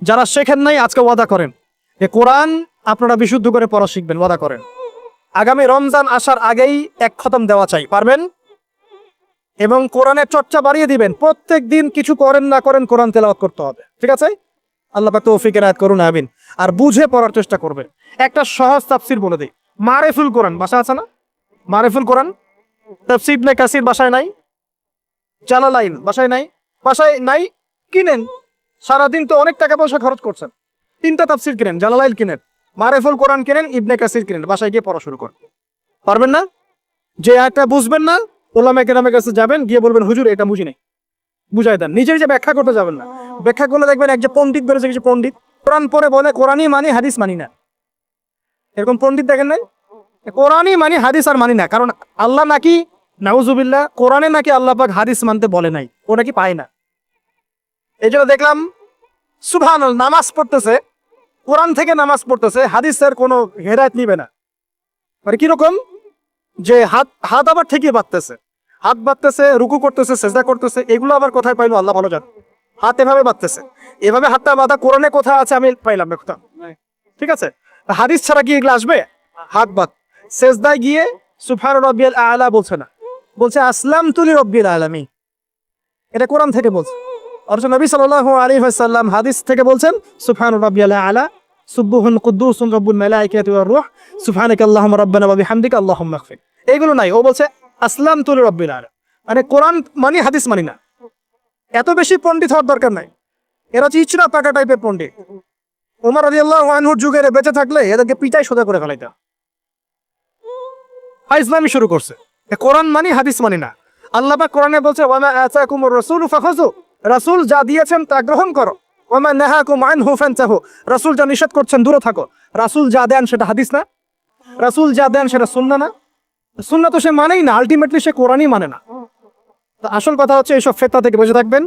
যারা শেখেন নাই আজকে ওয়াদা করেন যে কোরআন আপনারা বিশুদ্ধ করে পড়া শিখবেন, ওয়াদা করেন। আগামী রমজান আসার আগেই 1 খতম দেওয়া চাই, পারবেন? এবং কোরআনের চর্চা বাড়িয়ে দিবেন, প্রত্যেক দিন কিছু করেন না করেন কোরআন তেলাওয়াত করতে হবে, ঠিক আছে? আল্লাহ পাক তৌফিক এনায়েত করুন, আমিন। আর বুঝে পড়ার চেষ্টা করবেন। একটা সহজ তাফসীর বলে দেই, মারিফুল কোরআন বাসা আছে না? মারিফুল কোরআন তাফসীর ইবনে কাসির বাসায় নাই, জালালাইন বাসায় নাই, বাসায় নাই কিনেন। সারাদিন তো অনেক টাকা পয়সা খরচ করছেন, 3টা তাফসীর কিনেন, জালালাইন কিনেন, মারিফুল কোরআন কিনেন, ইবনে কাসির কিনেন, বাসায় গিয়ে পড়া শুরু করেন। পারবেন না? যে একটা বুঝবেন না, ওলামা কেরামের কাছে যাবেন, গিয়ে বলবেন হুজুর এটা বুঝি নাই, বুঝাই দেন। নিজে যে ব্যাখ্যা করতে যাবেন না, ব্যাখ্যা করলে দেখবেন এক যে পণ্ডিত বেরোছে, কিছু পণ্ডিত কোরআন পড়ে বলে কোরআনই মানি হাদিস মানি না, এরকম পণ্ডিত দেখেন নাই? কোরআনই মানি হাদিস আর মানি না, কারণ আল্লাহ নাকি নাউজুবিল্লাহ কোরআনে নাকি আল্লাহ পাক হাদিস মানতে বলে নাই, ও নাকি পায় না। এই জন্য দেখলাম সুবহানাল্লাহ নামাজ পড়তেছে, কোরআন থেকে নামাজ পড়তেছে, হাদিসের কোনো হেদায়েত নিবে না। মানে কিরকম যে হাত আবার ঠিকই বাঁধতেছে, হাত বাঁধতেছে, রুকু করতেছে, সেজদা করতেছে, এগুলো আবার কোথায় পাইলো আল্লাহ ভালো জানে। হাত এভাবে বাঁধতেছে, এভাবে হাতটা বাঁধা কোরআনে কোথায় আছে আমি পাইলাম না কোথাও, ঠিক আছে? হাদিস ছাড়া কি এগুলো আসবে? হাত বাঁধ, সেজদায় গিয়ে সুবহান রাব্বিয়াল আলা বলছে না, বলছে আসলামতু লিরাব্বিল আলামিন, এটা কোরআন থেকে বলছে। অথচ নবী সাল্লাল্লাহু আলাইহি ওয়াসাল্লাম হাদিস থেকে বলছেন সুবহান রাব্বিয়াল আলা সুবহুন কুদ্দুসুন রব্বুল মালাইকাতি ওয়ার রূহ সুবহানাকাল্লাহুম্মা রাব্বানা ওয়া বিহামদিকা আল্লাহুম্মা ইগফির। এইগুলো নাই, ও বলছে আসলামতু লিরাব্বিল আলামিন, মানে কোরআন মানি হাদিস মানি না। এত বেশি পণ্ডিত হওয়ার দরকার নাই, এরা হচ্ছে ইচরা পাকা টাইপের পণ্ডিত। ওমর রাদিয়াল্লাহু আনহুর যুগে বেঁচে থাকলে এদেরকে পিটাই সোজা করে ফেলাইতাম। ইসলামী শুরু করছে, কোরআন মানি হাদিস মানি না। আল্লাহ পাক কোরআনে বলছে ওয়ামা আতাকুমুর রাসূলু ফাখাযু, রাসূল যা দিয়েছেন তা গ্রহণ করো, ওয়ামা নাহাকুম আনহু ফান্তাহু, রাসূল যা নিষেধ করছেন দূরে থাকো। রাসূল যা দেন সেটা হাদিস না, রাসূল যা দেন সেটা সুন্নাহ না, সুন্নাহ তো সে মানেই না, আলটিমেটলি সে কোরআনই মানে না। তো আসল কথা হচ্ছে এইসব ফিতনা থেকে বেঁচে থাকবেন,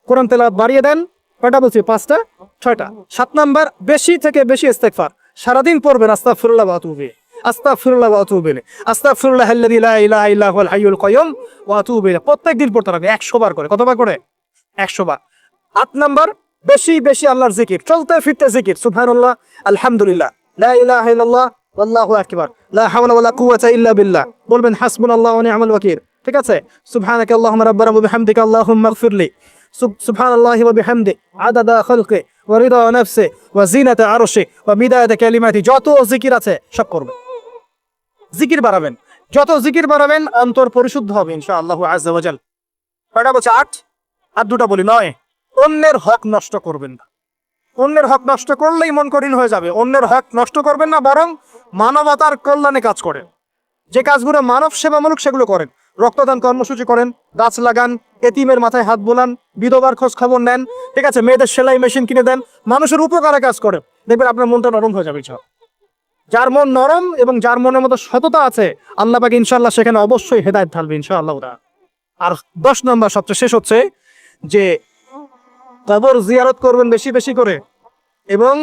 কোরআন তেলাওয়াত বাড়িয়ে দেন। কয়টা বলছি? 5টা 6টা। 7 নাম্বার, বেশি থেকে বেশি ইস্তেগফার সারাদিন পড়বেন, আস্তাগফিরুল্লাহ ওয়া আতুবু ইলাইহি, আস্তাগফিরুল্লাহ ওয়া আতুবু ইলাইহি, আস্তাগফিরুল্লাহাল্লাযী লা ইলাহা ইল্লা হুয়াল হাইয়ুল কাইয়্যুম ওয়া আতুবু ইলাইহি। প্রত্যেকদিন পড়তে হবে 100 বার করে। কতবার করে? 100 বার। 8 নাম্বার, বেশি বেশি আল্লাহর জিকির, চলতে ফিরতে জিকির, সুবহানাল্লাহ, আলহামদুলিল্লাহ, লা ইলাহা ইল্লাল্লাহ, আল্লাহু আকবার, লা হাওলা ওয়ালা কুওয়াতা ইল্লা বিল্লাহ। বলবেন হাসবুনাল্লাহু ওয়া নি'মাল ওয়াকিল, ঠিক আছে? সুবহানাকাল্লাহুম্মা রাব্বানা ওয়া বিহামদিকা আল্লাহুম্মা ইগফিরলি, সুবহানাল্লাহি ওয়া বিহামদি আদাদা খালকি ওয়া রিদা নাফসি ওয়া জিনাতা আরশি ওয়া মিদাদা কালিমাতি। যত জিকির আছে সব করবেন, জিকির বাড়াবেন, যত জিকির বাড়াবেন অন্তর পরিশুদ্ধ হবে ইনশাআল্লাহু আযজা ওয়া জাল। কয়টা বলছে? 8। আর 2টা বলি, 9। অন্যের হক নষ্ট করবেন না। অন্যের হক নষ্ট করলেই মন কঠিন হয়ে যাবে। অন্যের হক নষ্ট করবেন না, বরং মানবতার কল্যাণে কাজ করেন। যে কাজগুলো মানব সেবামূলক সেগুলো করেন। রক্তদান কর্মসূচি করেন, গাছ লাগান, এতিমের মাথায় হাত বোলান, বিধবার খোঁজ খবর নেন, ঠিক আছে? মেয়েদের সেলাই মেশিন কিনে দেন, মানুষের উপকারে কাজ করেন, দেখবেন আপনার মনটা নরম হয়ে যাবে। যার মন নরম এবং যার মনের মতো সততা আছে, আল্লাহ পাক ইনশাআল্লাহ সেখানে অবশ্যই হেদায়েত ঢালবে ইনশাআল্লাহ। আর 10 নম্বর সবচেয়ে শেষ হচ্ছে যে কবর জিয়ারত করবেন বেশি বেশি করে, এবং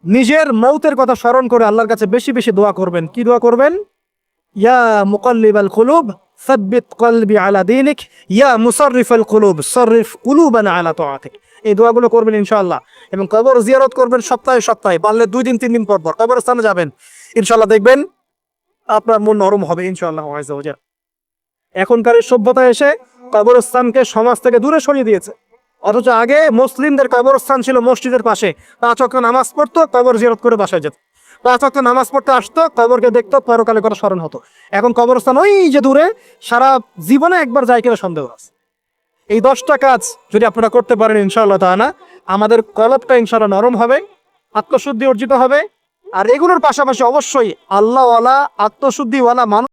নিজের মৌতের কথা স্মরণ করে আল্লাহর কাছে বেশি বেশি দোয়া করবেন। কি দোয়া করবেন? ইয়া মুকাল্লিবাল কুলুব সাব্বিত কলবি আলা দীনিক, ইয়া মুসাররিফাল কুলুব সাররিফ কুলুবানা আলা তাআতিক। এই দোয়াগুলো করবেন ইনশাআল্লাহ। এবং কবর জিয়ারত করবেন সপ্তাহে সপ্তাহে, পারলে 2 দিন 3 দিন পর পর কবরস্থানে যাবেন, ইনশাআল্লাহ দেখবেন আপনার মন নরম হবে ইনশাআল্লাহ আযজা ওয়া জাল। এখনকার সভ্যতা এসে কবরস্থানকে সমাজ থেকে দূরে সরিয়ে দিয়েছে, অথচ আগে মুসলিমদের কবরস্থান ছিল মসজিদের পাশে, 5 ওয়াক্ত নামাজ পড়তো, কবর জিয়ারত করে বাসায় যেত। 5 ওয়াক্ত নামাজ পড়তে আসতো, কবরকে দেখতো, পরকালে কথা স্মরণ হতো। এখন কবরস্থান ওই যে দূরে, সারা জীবনে একবার যায় কিনা সন্দেহ আছে। এই 10টা কাজ যদি আপনারা করতে পারেন ইনশাআল্লাহ তাআলা, আমাদের কলবটা ইনশাআল্লাহ নরম হবে, আত্মশুদ্ধি অর্জিত হবে। আর এগুলোর পাশাপাশি অবশ্যই আল্লাহওয়ালা, আত্মশুদ্ধিওয়ালা মানুষ